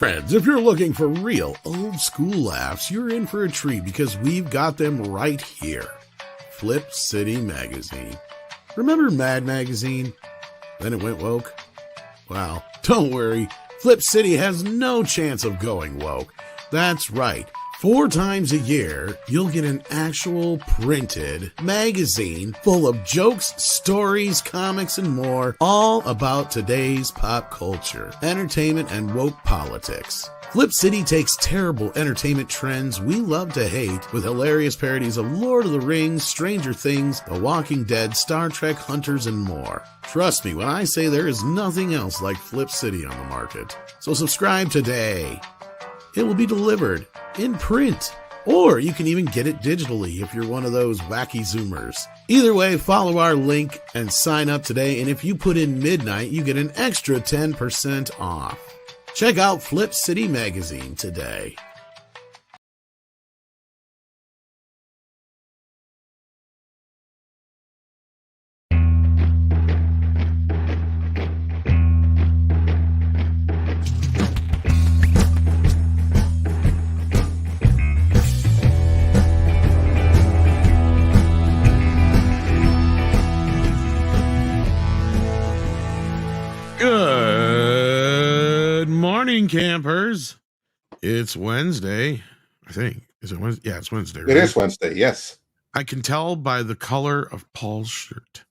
Friends, if you're looking for real old school laughs, you're in for a treat because we've got them right here. Flip City Magazine. Remember Mad Magazine? Then it went woke? Well, don't worry. Flip City has no chance of going woke. That's right. 4 times a year, you'll get an actual printed magazine full of jokes, stories, comics, and more, all about today's pop culture, entertainment, and woke politics. Flip City takes terrible entertainment trends we love to hate with hilarious parodies of Lord of the Rings, Stranger Things, The Walking Dead, Star Trek, Hunters, and more. Trust me when I say there is nothing else like Flip City on the market. So subscribe today. It will be delivered in print, or you can even get it digitally if you're one of those wacky Zoomers. Either way, follow our link and sign up today, and if you put in midnight, you get an extra 10% off. Check out Flip City Magazine today. Good morning, campers. It's Wednesday, I think. Is it Wednesday? Yeah, it's Wednesday. Right? It is Wednesday, yes. I can tell by the color of Paul's shirt.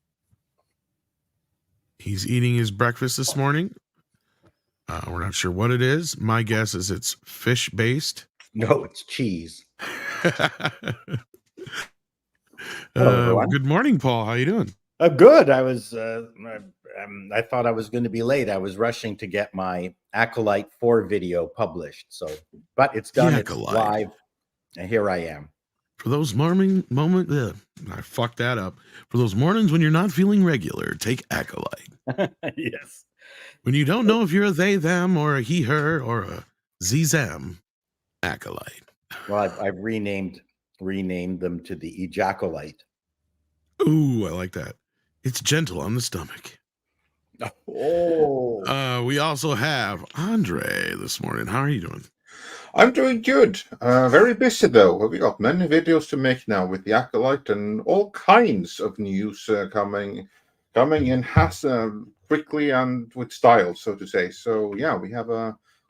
He's eating his breakfast this morning. We're not sure what it is. My guess is it's fish-based. No, it's cheese. Good morning, Paul. How you doing? Good. I was. I thought I was going to be late. I was rushing to get my Acolyte 4 video published. So, but it's done. It's live, and here I am. For those I fucked that up. For those mornings when you're not feeling regular, take Acolyte. Yes. When you don't know if you're a they, them, or a he, her, or a Z-them, Acolyte. Well, I've renamed them to the Ejaculite. Ooh, I like that. It's gentle on the stomach. Oh. We also have Andre this morning. How are you doing? I'm doing good. Very busy though. We got many videos to make now with the Acolyte and all kinds of news coming in quickly and with style, so to say. So yeah, we have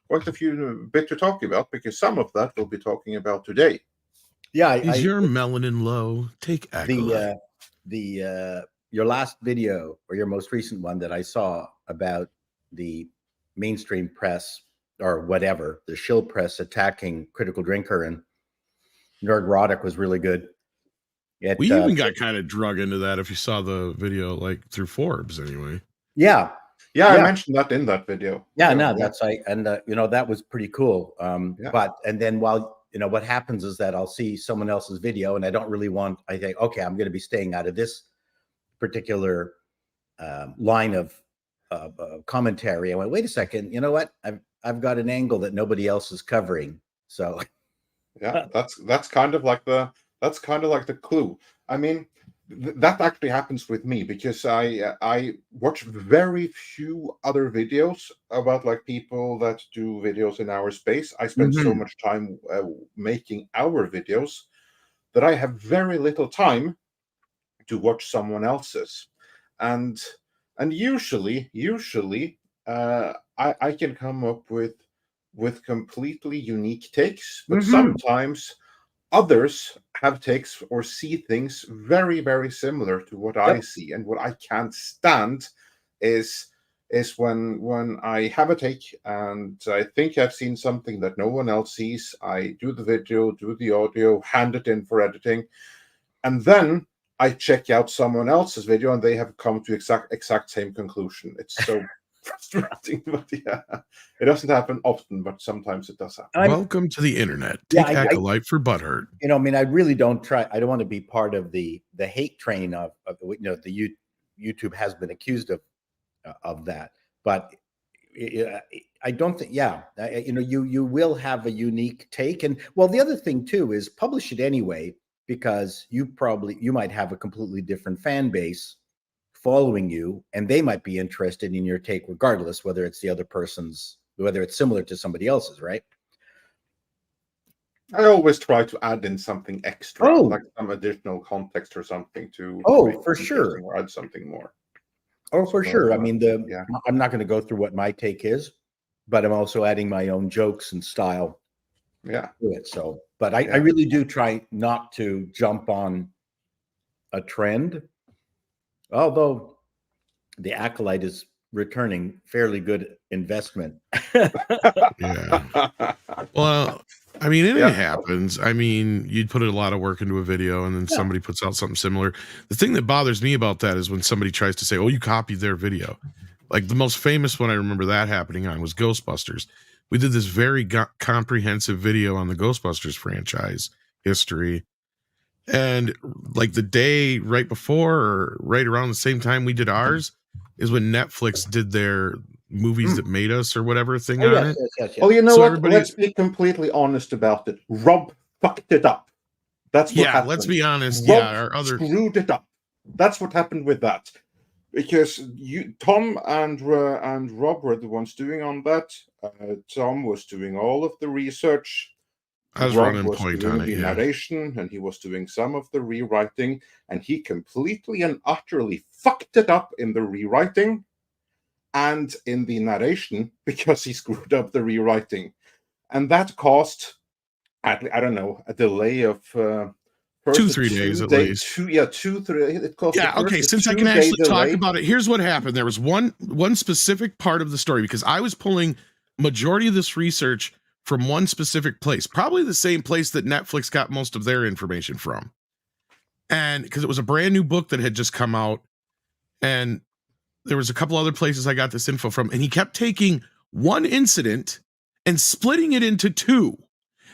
quite a few bit to talk about because some of that we'll be talking about today. Yeah. Is your melanin low? Take Acolyte. Your last video, or your most recent one that I saw about the mainstream press or whatever, the shill press attacking Critical Drinker and Nerdrotic was really good. We even got kind of drug into that if you saw the video, like through Forbes anyway. Yeah. I mentioned that in that video. That's right. And that was pretty cool. But then while what happens is that I'll see someone else's video and I think, okay, I'm going to be staying out of this particular line of commentary. I went, wait a second, you know what? I've got an angle that nobody else is covering. So yeah, that's kind of like the clue. I mean, that actually happens with me because I watch very few other videos about like people that do videos in our space. I spend so much time making our videos that I have very little time to watch someone else's, and usually I can come up with completely unique takes, but sometimes others have takes or see things very, very similar to what I see. And what I can't stand is when I have a take and I think I've seen something that no one else sees. I do the video, do the audio, hand it in for editing, and then I check out someone else's video and they have come to exact same conclusion. It's so frustrating, but yeah, it doesn't happen often, but sometimes it does happen. Welcome to the internet. Take Acolyte for butthurt. I really don't try. I don't want to be part of the hate train of the YouTube has been accused of that, but I don't think. Yeah, you will have a unique take, and well, the other thing too is publish it anyway, because you might have a completely different fan base following you, and they might be interested in your take regardless, whether it's the other person's whether it's similar to somebody else's, right? I always try to add in something extra, Oh. like some additional context or something to make for it sure. interesting or add something more. Oh, for So, sure. I mean, yeah. I'm not going to go through what my take is, but I'm also adding my own jokes and style Yeah. to it. So, but I really do try not to jump on a trend, although the Acolyte is returning fairly good investment. Yeah. Well, I mean, it Yeah. happens. I mean, you'd put a lot of work into a video and then somebody puts out something similar. The thing that bothers me about that is when somebody tries to say, oh, you copied their video. Like the most famous one I remember that happening on was Ghostbusters. We did this very comprehensive video on the Ghostbusters franchise history. And like the day right before or right around the same time we did ours is when Netflix did their movies that made us or whatever thing on it. Yes. Well, you know So what? everybody- Let's be completely honest about it. Rob fucked it up. That's what happened. Let's be honest. Rob our other screwed it up. That's what happened with that. Because Tom and Rob were the ones doing on that. Tom was doing all of the research. I was Rob running was point doing on it, the yeah. narration, and he was doing some of the rewriting, and he completely and utterly fucked it up in the rewriting and in the narration because he screwed up the rewriting, and that caused, I don't know, a delay of 2-3 days at least. 2-3. It caused okay. Since I can actually talk about it, here's what happened. There was one specific part of the story because I was pulling majority of this research from one specific place, probably the same place that Netflix got most of their information from. And because it was a brand new book that had just come out, and there was a couple other places I got this info from, and he kept taking one incident and splitting it into two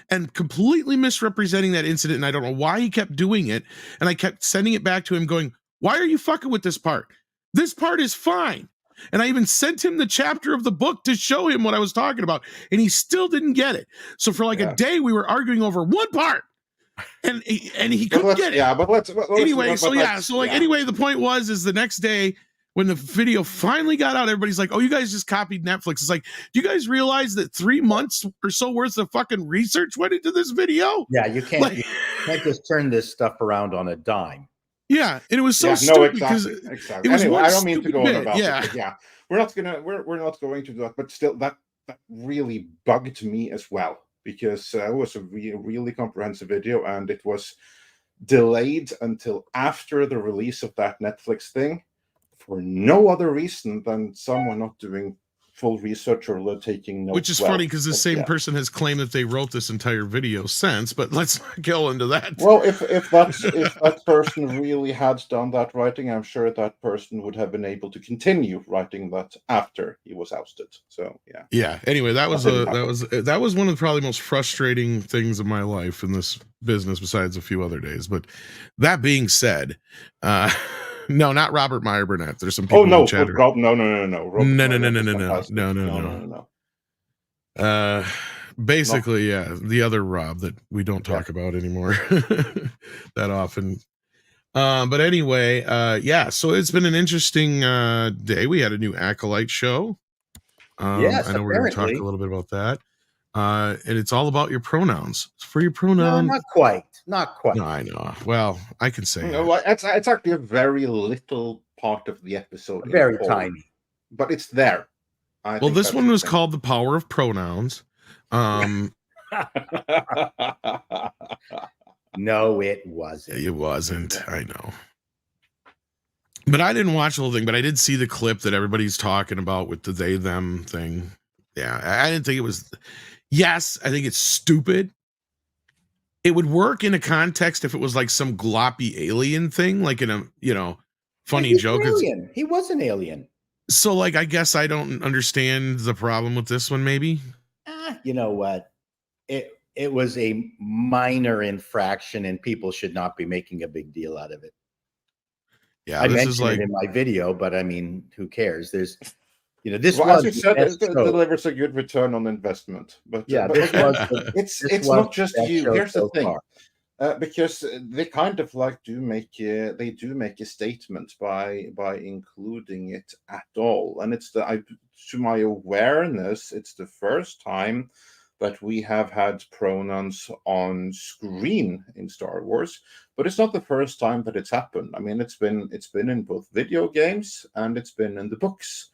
and completely misrepresenting that incident. And I don't know why he kept doing it. And I kept sending it back to him going, why are you fucking with this part? This part is fine. And I even sent him the chapter of the book to show him what I was talking about. And he still didn't get it. So for like a day, we were arguing over one part. And he couldn't get it. Yeah, but let's anyway, the point is the next day when the video finally got out, everybody's like, oh, you guys just copied Netflix. It's like, do you guys realize that 3 months or so worth of fucking research went into this video? Yeah, you can't just turn this stuff around on a dime. Yeah, and it was so stupid because exactly. Anyway, I don't mean to go on about it. But yeah, we're not going to do that. But still, that really bugged me as well because it was a really comprehensive video, and it was delayed until after the release of that Netflix thing for no other reason than someone not doing full research or taking notes. Which is funny because the same person has claimed that they wrote this entire video since, but let's not go into that. Well, if that person really had done that writing, I'm sure that person would have been able to continue writing that after he was ousted. So yeah. Anyway, that was one of the probably most frustrating things of my life in this business, besides a few other days. But that being said, no, not Robert Meyer Burnett. There's some people. Oh no, in chat. no. Basically, the other Rob that we don't talk about anymore that often. But anyway, so it's been an interesting day. We had a new Acolyte show. Yes, I know we're going to talk a little bit about that. And it's all about your pronouns. It's for your pronoun. No, not quite. No, I know. Well, I can say it's actually a very little part of the episode. Very tiny. But it's there. Well, this one was called The Power of Pronouns. No, it wasn't. It wasn't. I know. But I didn't watch the whole thing, but I did see the clip that everybody's talking about with the they, them thing. Yeah, I didn't think it was... Yes, I think it's stupid. It would work in a context if it was like some gloppy alien thing, like in a, funny joke. He was an alien. So, like, I guess I don't understand the problem with this one, maybe. You know what? It was a minor infraction, and people should not be making a big deal out of it. Yeah, I this mentioned is like it in my video, but I mean, who cares? There's, this well, was as you said, it delivers a good return on investment. But yeah, it's not just you. Here's the thing: Because they kind of like they do make a statement by including it at all, and it's to my awareness, it's the first time that we have had pronouns on screen in Star Wars, but it's not the first time that it's happened. I mean, it's been in both video games and it's been in the books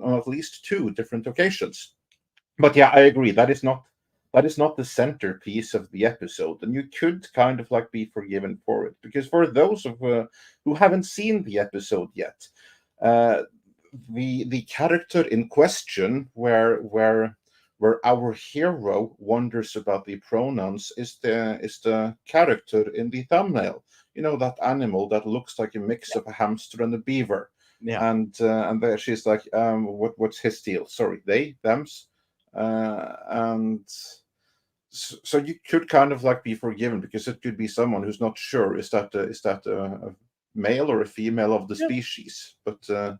on at least two different occasions. But yeah, I agree. That is not the centerpiece of the episode, and you could kind of like be forgiven for it, because for those of who haven't seen the episode yet, uh, the character in question, where our hero wonders about the pronouns, is the character in the thumbnail. You know, that animal that looks like a mix of a hamster and a beaver. Yeah. And there she's like, what's his deal? Sorry, they, thems. And so you could kind of like be forgiven, because it could be someone who's not sure, is that a male or a female of the species. But so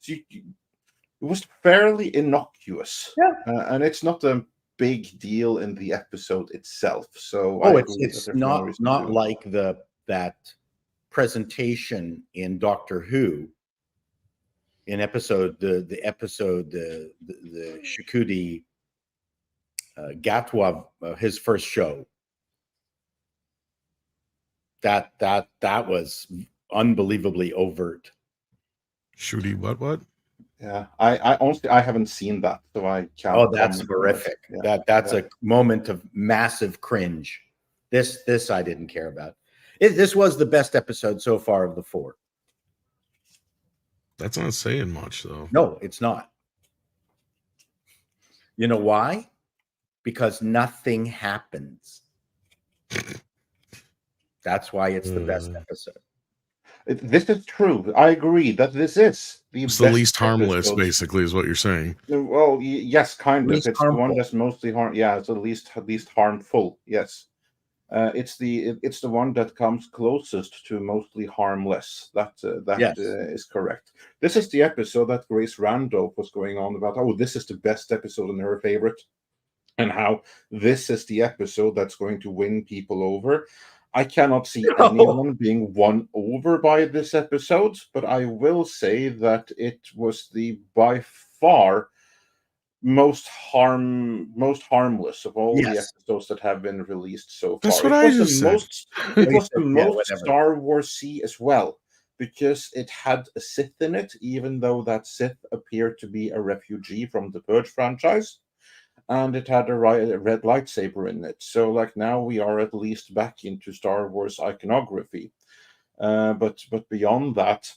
it was fairly innocuous, and it's not a big deal in the episode itself. So It's not like that presentation in Doctor Who in the Shikuti Gatwa, his first show. That was unbelievably overt. Shooty what? Yeah, I honestly, I haven't seen that, so I can't. Oh, that's horrific. Yeah. That's a moment of massive cringe. This I didn't care about. This was the best episode so far of the 4. That's not saying much, though. No, it's not. You know why? Because nothing happens. That's why it's the best episode. This is true. I agree that this is the least harmless, episode. Basically, is what you're saying. Well, yes, kind of. It's harmful. The one that's mostly Yeah, it's the least harmful. Yes, it's the one that comes closest to mostly harmless. That yes. Is correct. This is the episode that Grace Randolph was going on about. Oh, this is the best episode and her favorite, and how this is the episode that's going to win people over. I cannot see anyone being won over by this episode, but I will say that it was the by far most harmless of all the episodes that have been released so far. That's what I just said. It was the most Star Wars-y as well, because it had a Sith in it, even though that Sith appeared to be a refugee from the Purge franchise. And it had a red lightsaber in it. So, like, now we are at least back into Star Wars iconography. But beyond that,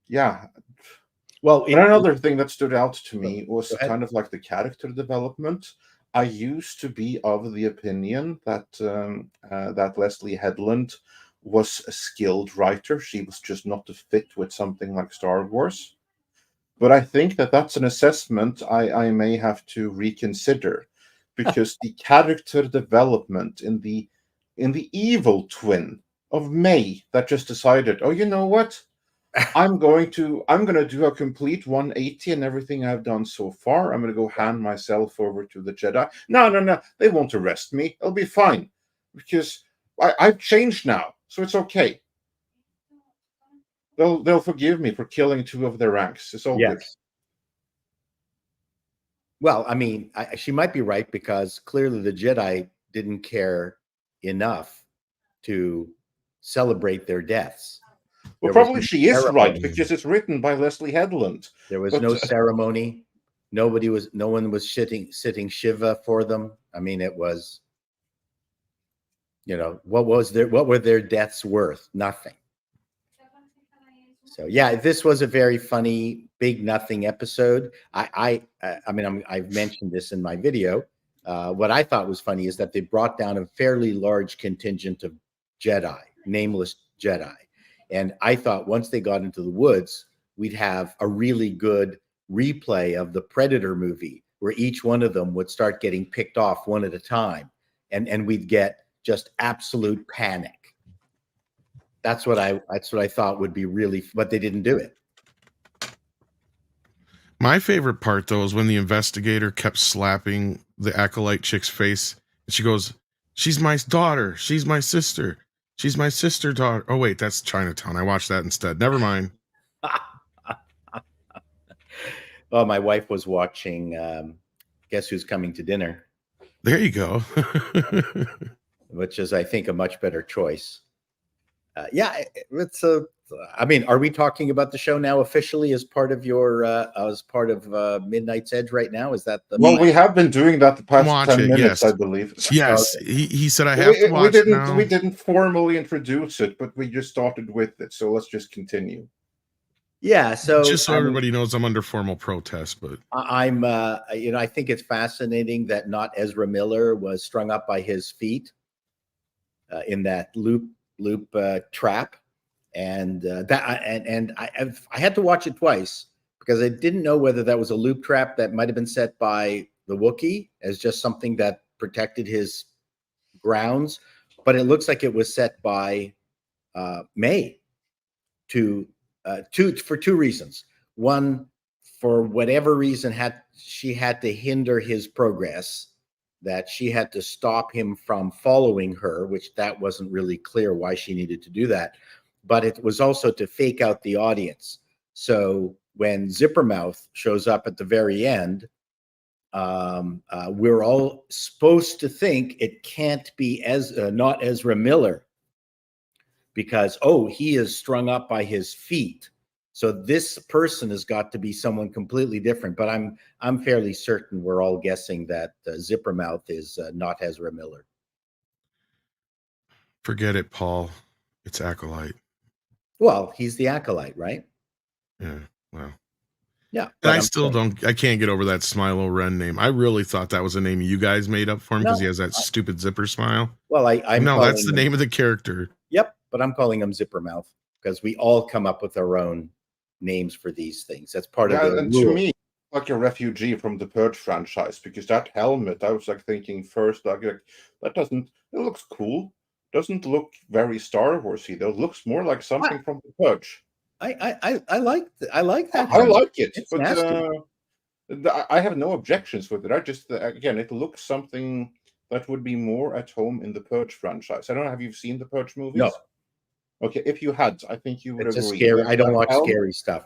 yeah. Well, another thing that stood out to me was kind of like the character development. I used to be of the opinion that that Leslie Headland was a skilled writer. She was just not a fit with something like Star Wars. But I think that that's an assessment I may have to reconsider, because the character development in the evil twin of May that just decided, oh, you know what? I'm going to do a complete 180 in everything I've done so far. I'm going to go hand myself over to the Jedi. No. They won't arrest me. It'll be fine, because I've changed now, so it's okay. They'll forgive me for killing 2 of their ranks. It's all good. Well, I mean, she might be right, because clearly the Jedi didn't care enough to celebrate their deaths. Well, probably she is right, because it's written by Leslie Headland. There was no ceremony. No one was sitting Shiva for them. I mean, it was, what were their deaths worth? Nothing. So yeah, this was a very funny, big nothing episode. I mean, I've mentioned this in my video. What I thought was funny is that they brought down a fairly large contingent of Jedi, nameless Jedi. And I thought once they got into the woods, we'd have a really good replay of the Predator movie, where each one of them would start getting picked off one at a time, and we'd get just absolute panic. That's what I thought would be really, but they didn't do it. My favorite part, though, is when the investigator kept slapping the Acolyte chick's face, and she goes, She's my daughter. She's my sister. She's my sister daughter. Oh wait, that's Chinatown. I watched that instead. Never mind. Well, my wife was watching Guess Who's Coming to Dinner, There you go. which is, I think, a much better choice. It's a. I mean, are we talking about the show now officially as part of your Midnight's Edge right now? Is that the Well, we have been doing that the past Watch 10 it, minutes, yes. I believe. Yes, Okay. he said I have to watch now. We didn't formally introduce it, but we just started with it. So let's just continue. Yeah, so Just so everybody knows, I'm under formal protest. But I'm I think it's fascinating that not Ezra Miller was strung up by his feet in that loop trap, and I had to watch it twice because I didn't know whether that was a loop trap that might have been set by the Wookiee as just something that protected his grounds, but it looks like it was set by May for two reasons. One, for whatever reason, she had to hinder his progress, that she had to stop him from following her, which that wasn't really clear why she needed to do that. But it was also to fake out the audience. So when Zippermouth shows up at the very end, we're all supposed to think it can't be not Ezra Miller, because he is strung up by his feet. So this person has got to be someone completely different. But I'm fairly certain we're all guessing that Zippermouth is not Ezra Miller. forget it, Paul. It's Acolyte. Well, he's the Acolyte, right? Yeah. Well. Yeah. And I can't get over that Smilo Ren name. I really thought that was a name you guys made up for him because he has that stupid zipper smile. Well, that's the name of the character. Yep, but I'm calling him Zippermouth because we all come up with our own names for these things. That's part of the and rule. To me, like a refugee from the Purge franchise, because that helmet, I was like thinking first, like it looks cool. Doesn't look very Star Warsy though. It looks more like something from the Purge. I like that. I like it, it's but I have no objections with it. I just again, it looks something that would be more at home in the Purge franchise. I don't know. Have you seen the Purge movies? No. Okay, if you had, I think you would It's agree. scary. I don't watch scary stuff.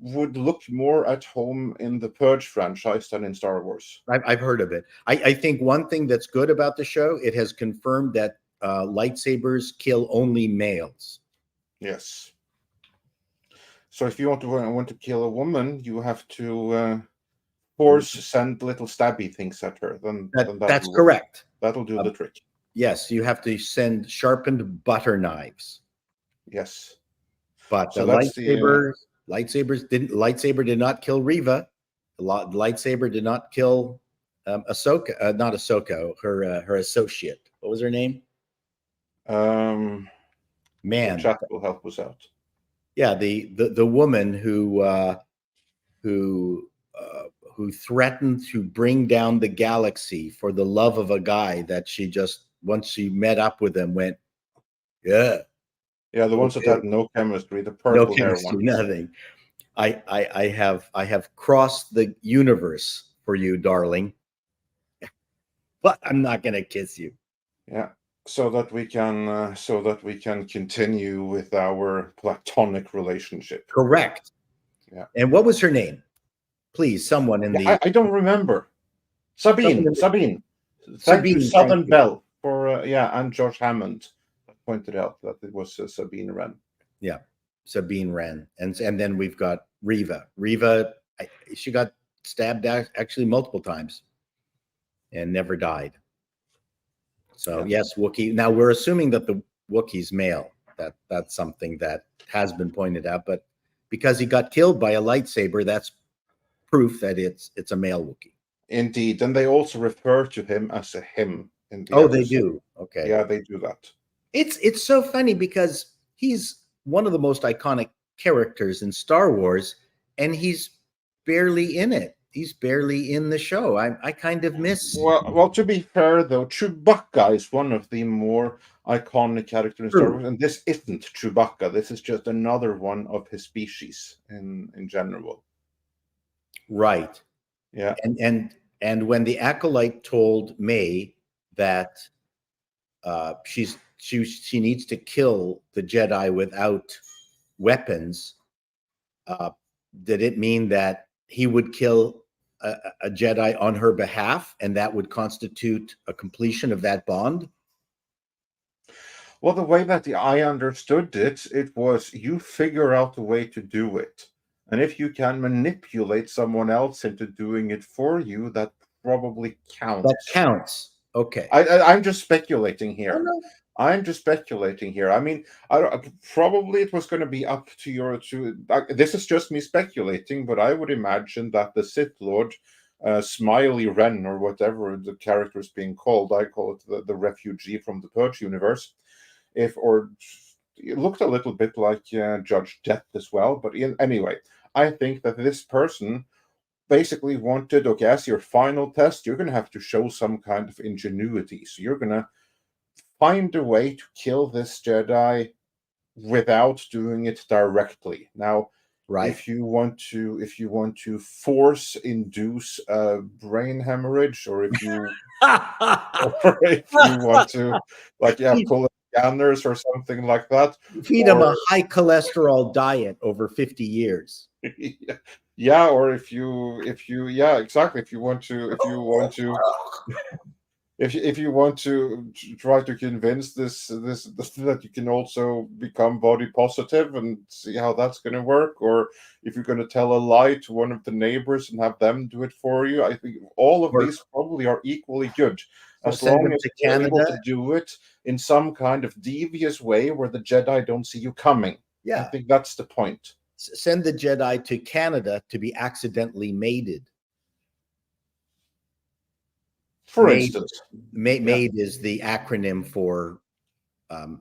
Would look more at home in the Purge franchise than in Star Wars. I've heard of it. I think one thing that's good about the show, it has confirmed that lightsabers kill only males. Yes. So if you want to kill a woman, you have to send little stabby things at her. That's correct. That'll do the trick. Yes, you have to send sharpened butter knives. Yes. But So the lightsaber did not kill Reva. The lightsaber did not kill Ahsoka. Not Ahsoka. Her associate. What was her name? Man, Chato will help us out. Yeah, the woman who threatened to bring down the galaxy for the love of a guy that she just, once she met up with him, went, yeah, the ones that had no chemistry, the purple hair ones. Nothing. I have crossed the universe for you, darling, but I'm not gonna kiss you. Yeah. So that we can continue with our platonic relationship. Correct. Yeah. And what was her name? Please, someone in the. I don't remember. Sabine. Thank you, Southern Belle, for and George Hammond pointed out that it was Sabine Wren. Yeah, Sabine Wren, and then we've got Reva. Reva, she got stabbed actually multiple times, and never died. So yes, Wookiee. Now we're assuming that the Wookiee's male. That's something that has been pointed out, but because he got killed by a lightsaber, that's proof that it's a male Wookiee. Indeed, and they also refer to him as a him in the episode. They do. Okay. Yeah, they do that. It's so funny because he's one of the most iconic characters in Star Wars, and he's barely in it. He's barely in the show. I kind of miss. Well, to be fair though, Chewbacca is one of the more iconic characters in Star Wars, and this isn't Chewbacca. This is just another one of his species in general. Right. Yeah. And when the Acolyte told May that she needs to kill the Jedi without weapons, did it mean that he would kill a Jedi on her behalf, and that would constitute a completion of that bond? Well, the way that I understood it, it was you figure out a way to do it. And if you can manipulate someone else into doing it for you, that probably counts. That counts. Okay. I'm just speculating Oh, here. no. I'm just speculating here. I mean, probably it was going to be up to this is just me speculating, but I would imagine that the Sith Lord, Smiley Wren, or whatever the character is being called, I call it the refugee from the Purge universe, it looked a little bit like Judge Death as well. But anyway, I think that this person basically wanted, okay, as your final test, you're going to have to show some kind of ingenuity. So you're going to find a way to kill this Jedi without doing it directly. Now, Right. if you want to force induce a brain hemorrhage, or if you or if you want to pull scanners or something like that, feed him a high cholesterol diet over 50 years. Yeah, or if you exactly, if you want to if you want to try to convince this that you can also become body positive and see how that's going to work, or if you're going to tell a lie to one of the neighbors and have them do it for you, I think all of these probably are equally good, as long as you're able to do it in some kind of devious way where the Jedi don't see you coming. Yeah, I think that's the point. Send the Jedi to Canada to be accidentally mated. For instance, MAID is the acronym for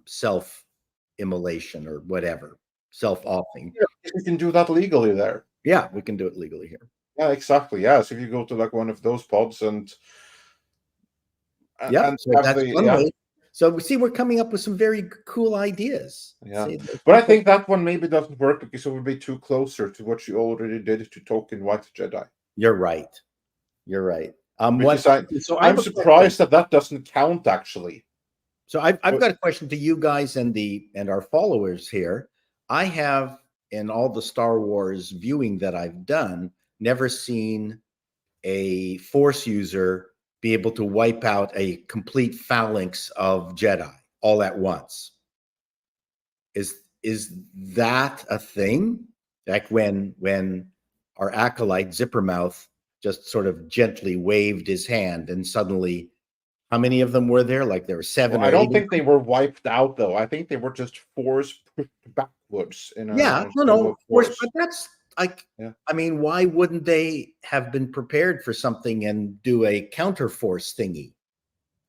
self-immolation or whatever, self-offing. Yeah, we can do that legally there. Yeah, we can do it legally here. Yeah, exactly. Yeah, so if you go to one of those pods and yeah, so that's one way. So we see we're coming up with some very cool ideas. Yeah, but I think that one maybe doesn't work because it would be too closer to what you already did to Token White Jedi. You're right. You're right. I'm surprised that doesn't count, actually. So I've got a question to you guys and our followers here. I have, in all the Star Wars viewing that I've done, never seen a Force user be able to wipe out a complete phalanx of Jedi all at once. Is that a thing? Like when our acolyte Zippermouth just sort of gently waved his hand, and suddenly, how many of them were there? Like there were 7 or 8. I don't think they were wiped out, though. I think they were just forced backwards. Of course, but that's like, I mean, why wouldn't they have been prepared for something and do a counter force thingy?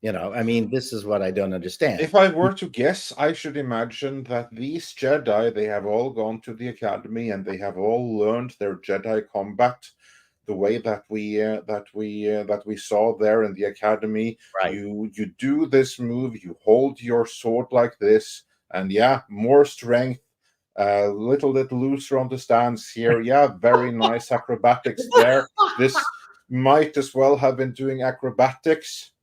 I mean, this is what I don't understand. If I were to guess, I should imagine that these Jedi, they have all gone to the academy and they have all learned their Jedi combat the way that we saw there in the academy. Right. You do this move, you hold your sword like this, and more strength, a little bit looser on the stance here. Yeah, very nice acrobatics there. This might as well have been doing acrobatics.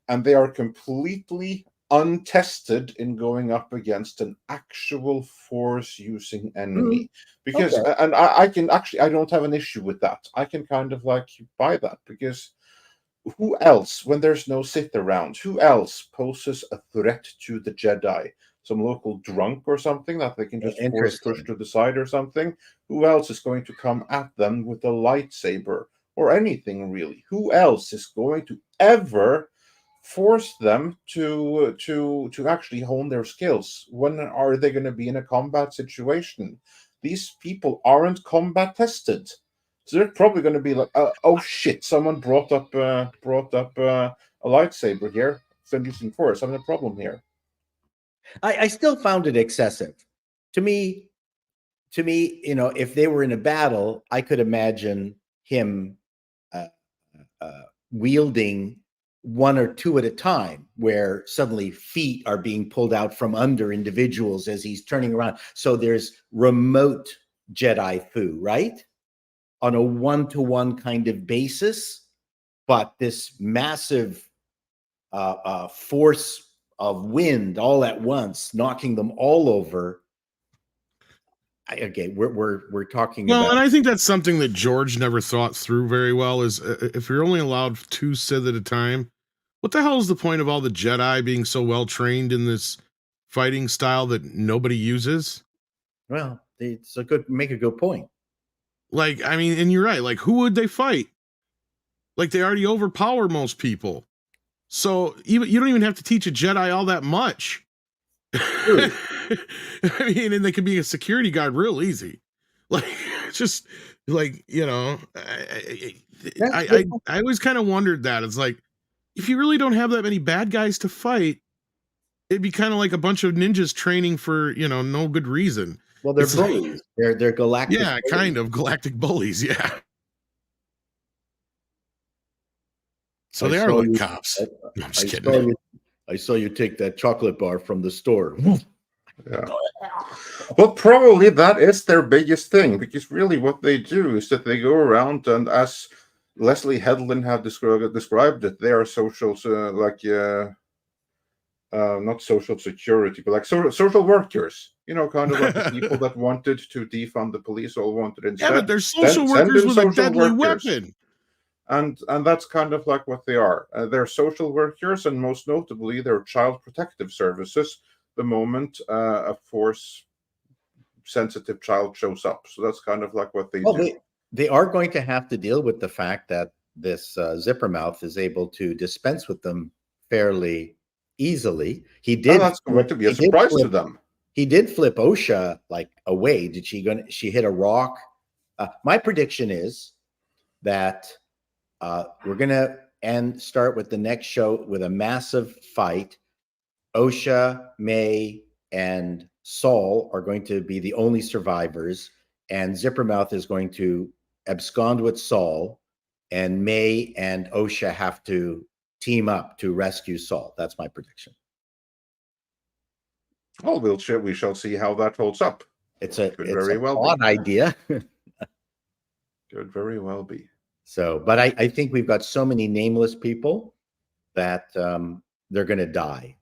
And they are completely untested in going up against an actual Force-using enemy. Because, and I can actually, I don't have an issue with that. I can kind of buy that, because who else, when there's no Sith around, who else poses a threat to the Jedi? Some local drunk or something that they can just force push to the side or something? Who else is going to come at them with a lightsaber or anything, really? Who else is going to ever force them to actually hone their skills? When are they going to be in a combat situation? These people aren't combat tested, so they're probably going to be like, oh shit, someone brought up a lightsaber here, been using force, I'm in a problem here. I still found it excessive. To me, if they were in a battle, I could imagine him wielding 1 or 2 at a time, where suddenly feet are being pulled out from under individuals as he's turning around. So there's remote Jedi fu, right? On a 1-to-1 kind of basis. But this massive force of wind all at once, knocking them all over. We're talking Well, about. and I think that's something that George never thought through very well. Is if you're only allowed 2 Sith at a time, what the hell is the point of all the Jedi being so well trained in this fighting style that nobody uses? Well, it's a good point. Like, I mean, and you're right. Like, who would they fight? Like, they already overpower most people. So even you don't even have to teach a Jedi all that much. I mean, and they could be a security guard real easy. Like, just like, you know, I always kind of wondered that. It's like, if you really don't have that many bad guys to fight, it'd be kind of like a bunch of ninjas training for, you know, no good reason. Well, they're It's bullies. They're galactic. Yeah, bullies. kind of galactic bullies. Yeah. So they are like cops. No, I'm just kidding. I saw you take that chocolate bar from the store. Yeah. Well, probably that is their biggest thing, because really what they do is that they go around and, as Leslie Headland had described it, they are social, not social security, but like social workers. You know, kind of like the people that wanted to defund the police all wanted instead. Yeah, but they're social workers with a deadly weapon. And that's kind of like what they are. They're social workers, and most notably, they're child protective services the moment a force-sensitive child shows up. So that's kind of like what they do. They are going to have to deal with the fact that this zipper mouth is able to dispense with them fairly easily. He did. That's going to be a surprise to them. He did flip OSHA like away. She hit a rock? My prediction is that we're gonna start with the next show with a massive fight. OSHA, May, and Saul are going to be the only survivors, and Zippermouth is going to abscond with Saul, and May and OSHA have to team up to rescue Saul. That's my prediction. Well, we shall see how that holds up. It's an odd idea. Could very well be. So, but I think we've got so many nameless people that they're going to die.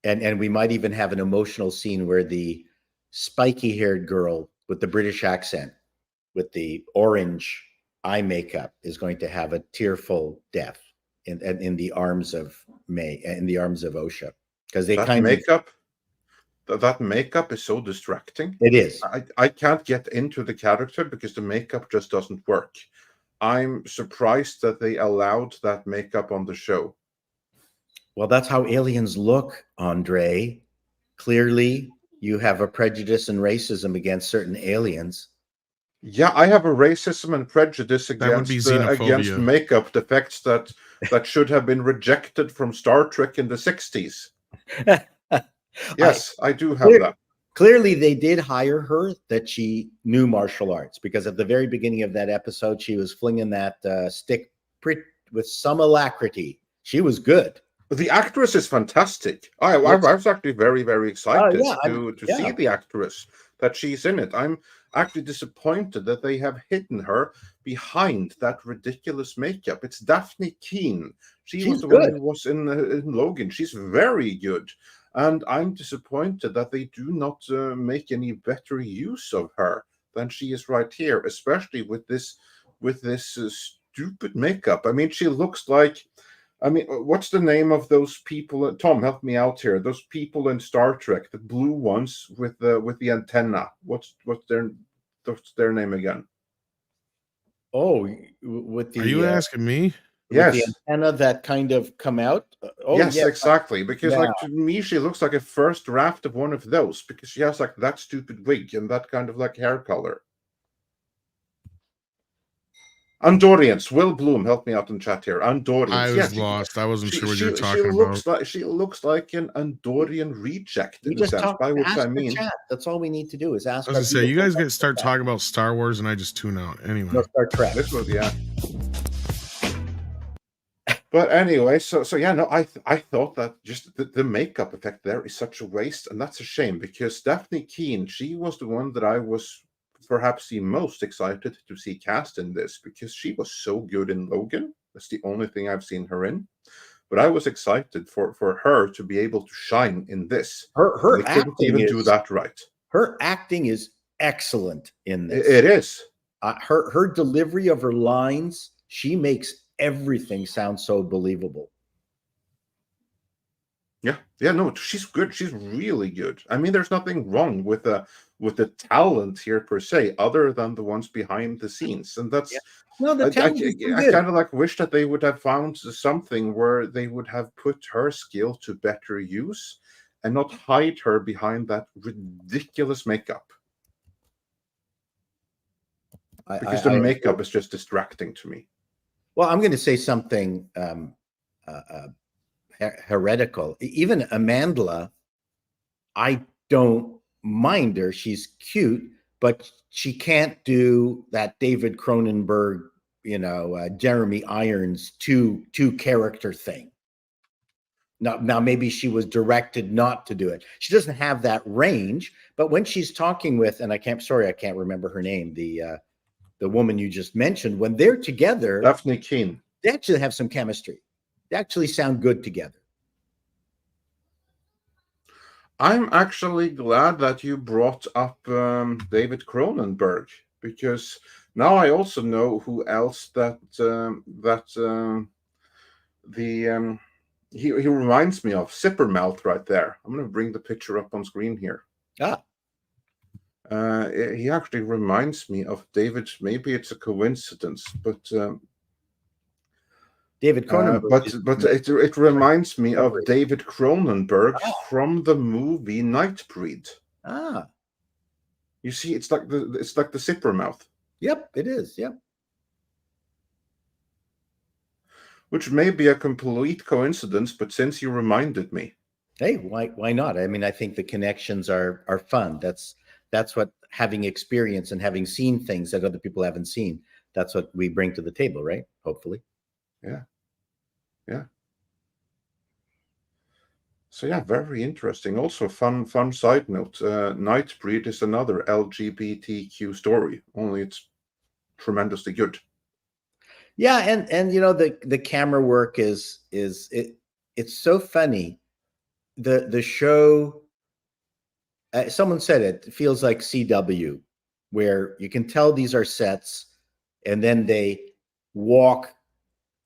And we might even have an emotional scene where the spiky-haired girl with the British accent, with the orange eye makeup, is going to have a tearful death in the arms of May, in the arms of OSHA, because they that makeup is so distracting. It is. I can't get into the character because the makeup just doesn't work. I'm surprised that they allowed that makeup on the show. Well, that's how aliens look, Andre. Clearly, you have a prejudice and racism against certain aliens. Yeah, I have a racism and prejudice against makeup defects that should have been rejected from Star Trek in the 60s. Yes, I do have that. Clearly, they did hire her that she knew martial arts, because at the very beginning of that episode, she was flinging that stick with some alacrity. She was good. The actress is fantastic. I was actually very, very excited to see the actress, that she's in it. I'm actually disappointed that they have hidden her behind that ridiculous makeup. It's Daphne Keane. She's was the good one who was in Logan. She's very good. And I'm disappointed that they do not make any better use of her than she is right here, especially with this stupid makeup. I mean, she looks like, what's the name of those people? Tom, help me out here. Those people in Star Trek, the blue ones with the antenna. What's their name again? Oh, with the. Are you asking me? Yes. The antenna that kind of come out. Yes, exactly. Because like to me, she looks like a first draft of one of those, because she has like that stupid wig and that kind of like hair color. Andorians. Will Bloom, help me out in chat here. Andorians. I was lost. I wasn't sure what you were talking about. She looks like an Andorian reject in a sense, by which I mean. That's all we need to do is ask. I was gonna say, you guys start talking about Star Wars and I just tune out. Anyway. No, Star Trek. This was, yeah. But anyway, so yeah, no, I thought that just the makeup effect there is such a waste, and that's a shame, because Daphne Keane, she was the one that I was perhaps the most excited to see cast in this, because she was so good in Logan. That's the only thing I've seen her in. but I was excited for her to be able to shine in this. Her They couldn't even do that right. Her acting is excellent in this. It is. Her delivery of her lines, she makes everything sound so believable. Yeah, no, she's good. She's really good. I mean, there's nothing wrong with the talent here per se, other than the ones behind the scenes, and that's. No, the talent is I kind of like wish that they would have found something where they would have put her skill to better use, and not hide her behind that ridiculous makeup. Because the makeup is just distracting to me. Well, I'm going to say something heretical. Even Amandla, I don't mind her. She's cute, but she can't do that David Cronenberg, Jeremy Irons two character thing. Now maybe she was directed not to do it. She doesn't have that range, but when she's talking with, and I can't remember her name, the woman you just mentioned, when they're together, Daphne Keane, they actually have some chemistry. They actually sound good together. I'm actually glad that you brought up David Cronenberg, because now I also know who else he reminds me of. Zippermouth right there. I'm going to bring the picture up on screen here. He actually reminds me of David. Maybe it's a coincidence, but David Cronenberg. But it reminds me of David Cronenberg from the movie Nightbreed. You see, it's like the Zippermouth. Yep, it is. Yep. Which may be a complete coincidence, but since you reminded me, hey, why not? I mean, I think the connections are fun. That's what having experience and having seen things that other people haven't seen. That's what we bring to the table, right? Hopefully. Yeah. So yeah, very interesting. Also, fun side note: Nightbreed is another LGBTQ story. Only it's tremendously good. Yeah, and the camera work is it's so funny. The show. Someone said it feels like CW, where you can tell these are sets, and then they walk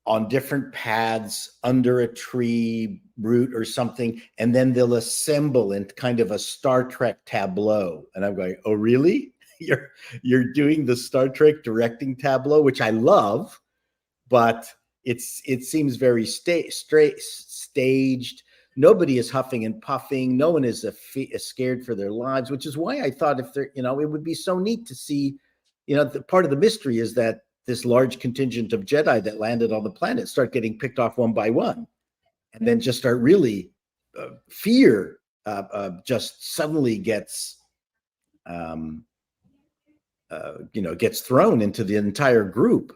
on different paths under a tree root or something, and then they'll assemble in kind of a Star Trek tableau. And I'm going, oh, really? You're doing the Star Trek directing tableau, which I love, but it seems very staged. Nobody is huffing and puffing. No one is scared for their lives, which is why I thought if there, it would be so neat to see, the part of the mystery is that this large contingent of Jedi that landed on the planet start getting picked off one by one, and then just start really fear just suddenly gets thrown into the entire group.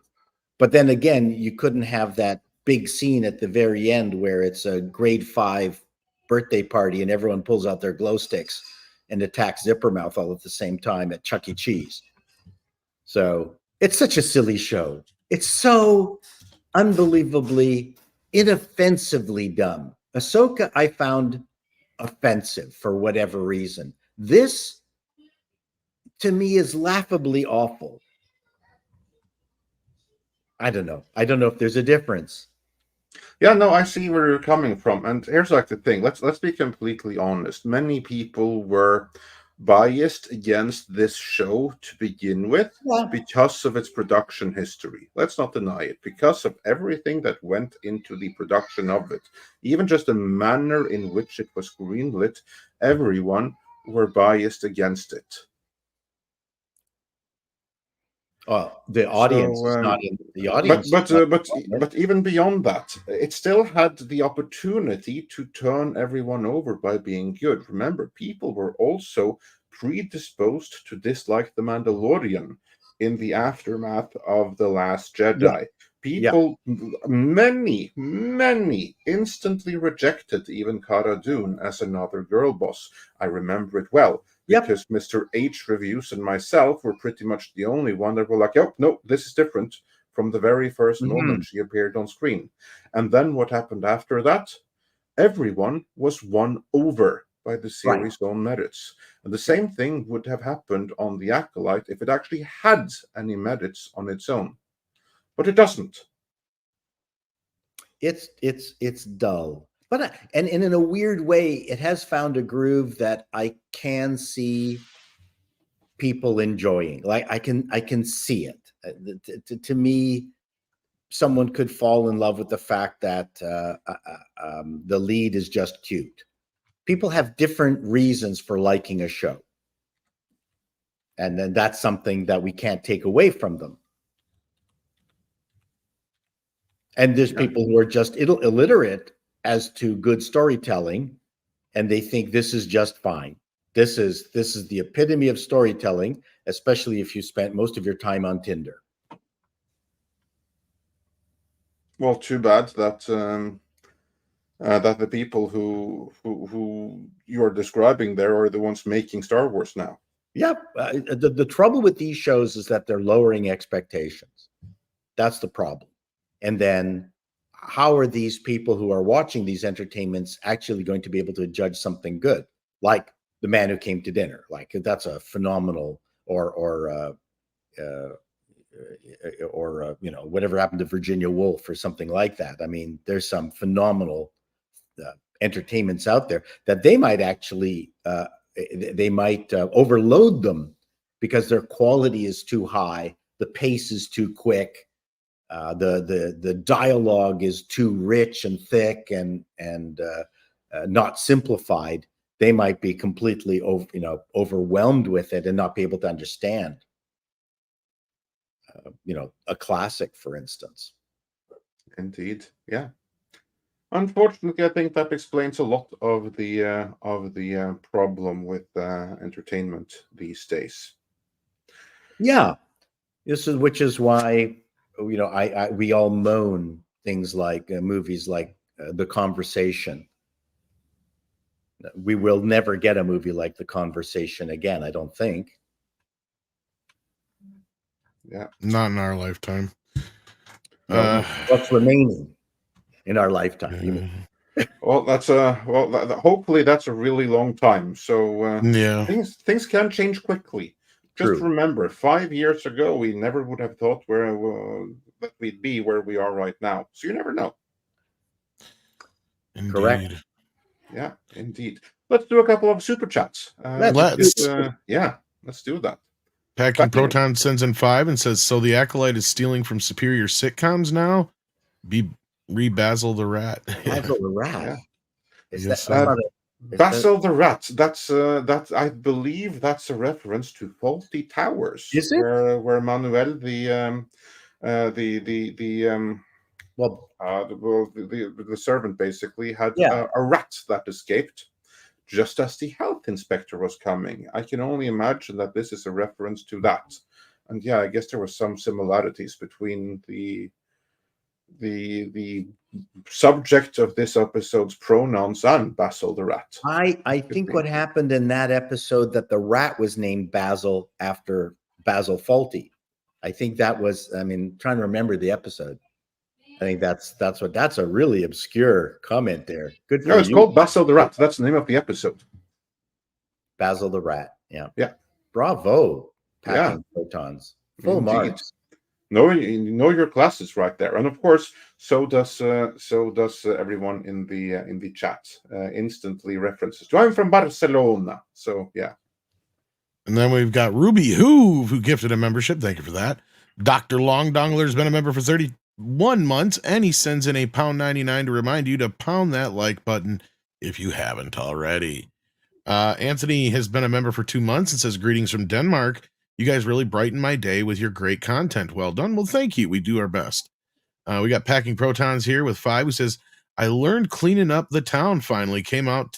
But then again, you couldn't have that big scene at the very end where it's a grade 5 birthday party and everyone pulls out their glow sticks and attacks Zippermouth all at the same time at Chuck E. Cheese. So it's such a silly show. It's so unbelievably, inoffensively dumb. Ahsoka, I found offensive for whatever reason. This, to me, is laughably awful. I don't know. I don't know if there's a difference. Yeah, no, I see where you're coming from. And here's like the thing. Let's be completely honest. Many people were biased against this show to begin with because of its production history. Let's not deny it. Because of everything that went into the production of it, even just the manner in which it was greenlit, everyone were biased against it. Well, the audience is not in the audience. But even beyond that, it still had the opportunity to turn everyone over by being good. Remember, people were also predisposed to dislike The Mandalorian in the aftermath of The Last Jedi. People, many instantly rejected even Cara Dune as another girl boss. I remember it well. Because Mr. H Reviews and myself were pretty much the only one that were like, oh, no, this is different. from the very first moment she appeared on screen. And then what happened after that? Everyone was won over by the series' own merits. And the same thing would have happened on The Acolyte if it actually had any merits on its own. But it doesn't. It's dull. But and in a weird way, it has found a groove that I can see people enjoying. Like I can see it. To me, someone could fall in love with the fact that the lead is just cute. People have different reasons for liking a show, and then that's something that we can't take away from them. And there's people who are just illiterate as to good storytelling, and they think this is just fine. This is the epitome of storytelling, especially if you spent most of your time on Tinder. Well, too bad that that the people who you are describing there are the ones making Star Wars now. Yep. The trouble with these shows is that they're lowering expectations. That's the problem. And then how are these people who are watching these entertainments actually going to be able to judge something good? Like The Man Who Came to Dinner. Like that's a phenomenal, or you know, whatever happened to Virginia Woolf or something like that. I mean, there's some phenomenal entertainments out there that they might actually overload them because their quality is too high, the pace is too quick, the dialogue is too rich and thick and not simplified. They might be completely overwhelmed with it and not be able to understand. A classic, for instance. Indeed, yeah. Unfortunately, I think that explains a lot of the problem with entertainment these days. Yeah, which is why we all moan things like movies like The Conversation. We will never get a movie like The Conversation again, I don't think. Yeah, not in our lifetime. What's remaining in our lifetime? You mean? Well, that's hopefully that's a really long time. So yeah, things can change quickly. True. Just remember, 5 years ago, we never would have thought that we'd be where we are right now. So you never know. indeed. Correct. Yeah, indeed. Let's do a couple of super chats. Let's do that. Packing Proton sends in 5 and says, so the Acolyte is stealing from superior sitcoms now? Basil the Rat. Basil the Rat. Yeah. Is Yes, that Basil the Rat? That's I believe that's a reference to Faulty Towers. Is it? Where Manuel the servant basically had a rat that escaped just as the health inspector was coming. I can only imagine that this is a reference to that. And yeah, I guess there were some similarities between the subject of this episode's pronouns and Basil the Rat. I think what happened in that episode that the rat was named Basil after Basil Fawlty. I think that was, trying to remember the episode. I think that's a really obscure comment there. Good for you. No, it's called Basil the Rat. That's the name of the episode. Basil the Rat. Yeah. Yeah. Bravo. Packing Protons. Full marks. Know your classes right there, and of course, so does everyone in the chat. Instantly references to I'm from Barcelona. So yeah. And then we've got Ruby who gifted a membership. Thank you for that. Dr. Long Dongler's been a member for 31 months, and he sends in a £1.99 to remind you to pound that like button if you haven't already. Anthony has been a member for 2 months and says, greetings from Denmark. You guys really brighten my day with your great content. Well done. Well, thank you. We do our best. We got Packing Protons here with 5 who says, I learned cleaning up the town finally came out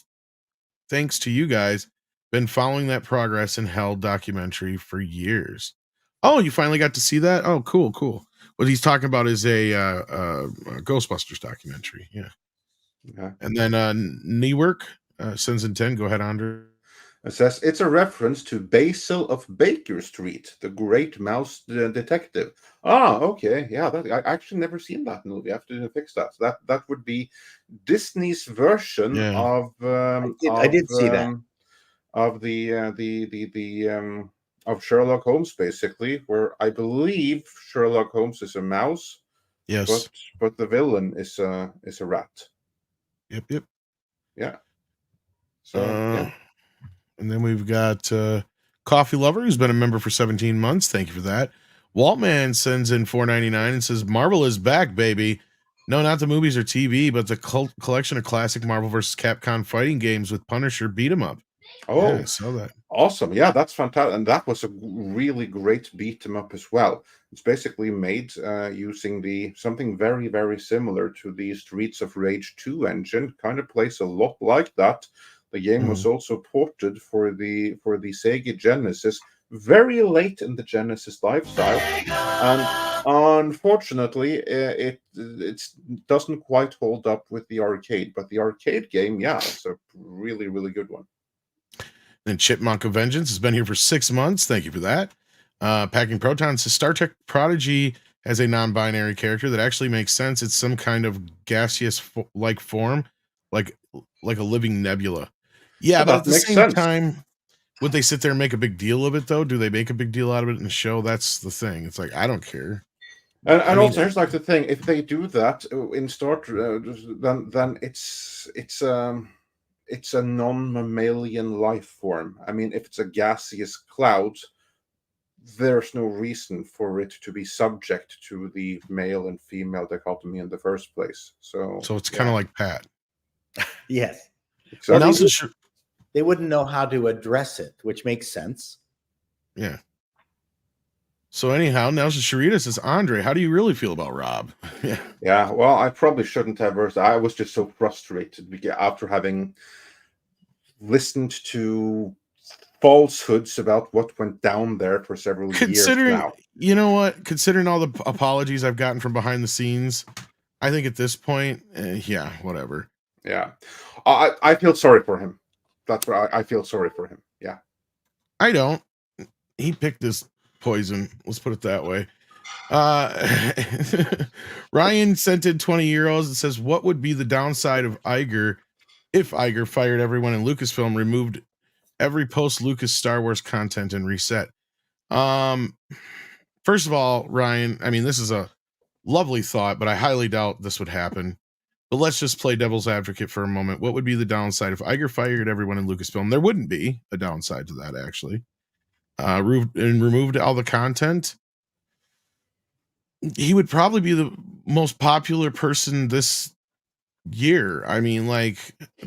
thanks to you guys. Been following that progress in Hell documentary for years. Oh, you finally got to see that? Oh, cool. What he's talking about is a Ghostbusters documentary. Yeah. And then Newark sends in 10. Go ahead, Andre. It says it's a reference to Basil of Baker Street, the great mouse detective. Ah, okay, yeah. That I actually never seen that movie. I have to fix that. That would be Disney's version Yeah. I did see that. of the of Sherlock Holmes, basically, where I believe Sherlock Holmes is a mouse, Yes. but the villain is a rat. Yep. Yeah. So yeah. And then we've got Coffee Lover, who's been a member for 17 months. Thank you for that. Waltman sends in $4.99 and says, Marvel is back, baby. No, not the movies or TV, but the collection of classic Marvel vs. Capcom fighting games with Punisher beat 'em up. Oh, Yeah, I saw that. awesome. Yeah, that's fantastic. And that was a really great beat 'em up as well. It's basically made using something very, very similar to the Streets of Rage 2 engine. Kind of plays a lot like that. The game was also ported for the Sega Genesis very late in the Genesis lifestyle. And unfortunately, it doesn't quite hold up with the arcade. But the arcade game, yeah, it's a really, really good one. And Chipmunk of Vengeance has been here for 6 months. Thank you for that. Packing Proton says Star Trek Prodigy has a non-binary character that actually makes sense. It's some kind of gaseous like form, like a living nebula. Yeah, but at the same time, would they sit there and make a big deal of it though? Do they make a big deal out of it in the show? That's the thing. It's like, I don't care. And also, here's like the thing: if they do that in Star Trek, then it's a non-mammalian life form. I mean, if it's a gaseous cloud, there's no reason for it to be subject to the male and female dichotomy in the first place. So it's kind of like Pat. Yes. Exactly. They wouldn't know how to address it, which makes sense. Yeah. So anyhow, Nelson Sharita says, Andre, how do you really feel about Rob? Yeah. Yeah. Well, I probably shouldn't have. I was just so frustrated after having listened to falsehoods about what went down there for several years now. You know what? Considering all the apologies I've gotten from behind the scenes, I think at this point, yeah, whatever. Yeah. I feel sorry for him. That's what I feel sorry for him. Yeah. I don't. He picked this poison. Let's put it that way. Ryan sent in 20 euros and says, what would be the downside of Iger if Iger fired everyone in Lucasfilm, removed every post-Lucas Star Wars content and reset? First of all, Ryan, I mean, this is a lovely thought, but I highly doubt this would happen. But let's just play devil's advocate for a moment. What would be the downside if Iger fired everyone in Lucasfilm? There wouldn't be a downside to that, actually. Removed all the content. He would probably be the most popular person this year. I mean,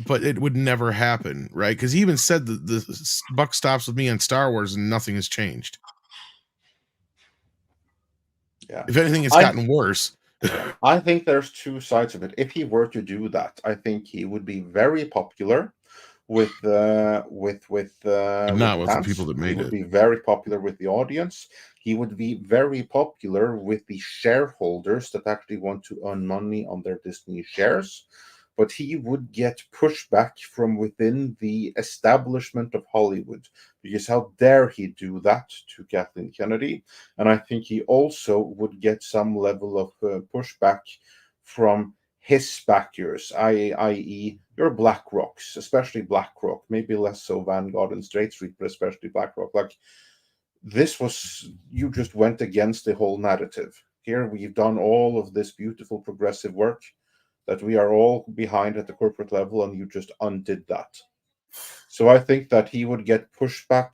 but it would never happen, right? Because he even said that the buck stops with me on Star Wars and nothing has changed. Yeah. If anything, it's gotten worse. I think there's two sides of it. If he were to do that, I think he would be very popular with not with the people that made it. He would be very popular with the audience. He would be very popular with the shareholders that actually want to earn money on their Disney shares. But he would get pushback from within the establishment of Hollywood, because how dare he do that to Kathleen Kennedy? And I think he also would get some level of pushback from his backers, i.e., your BlackRocks, especially BlackRock, maybe less so Vanguard and State Street, but especially BlackRock. Like, this was, you just went against the whole narrative. Here we've done all of this beautiful progressive work that we are all behind at the corporate level, and you just undid that. So I think that he would get pushback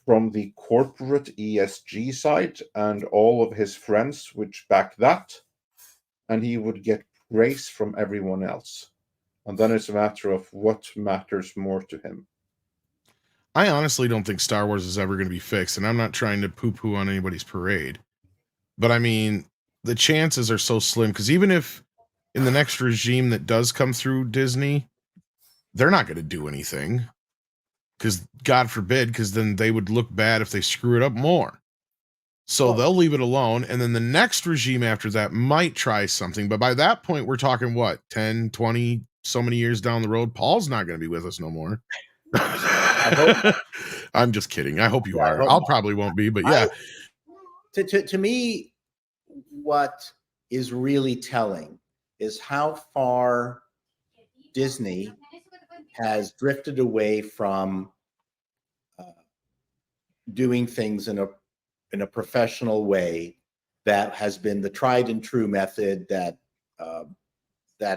from the corporate ESG side and all of his friends, which back that, and he would get praise from everyone else. And then it's a matter of what matters more to him. I honestly don't think Star Wars is ever going to be fixed, and I'm not trying to poo-poo on anybody's parade. But I mean, the chances are so slim, because even if in the next regime that does come through Disney, they're not going to do anything, because God forbid, because then they would look bad if they screw it up more. So they'll leave it alone, and then the next regime after that might try something. But by that point, we're talking, what, 10, 20, so many years down the road? Paul's not going to be with us no more. I'm just kidding. I hope you Yeah, I are. hope I'll not. probably won't be, but yeah. To me, what is really telling is how far Disney has drifted away from doing things in a professional way that has been the tried and true method that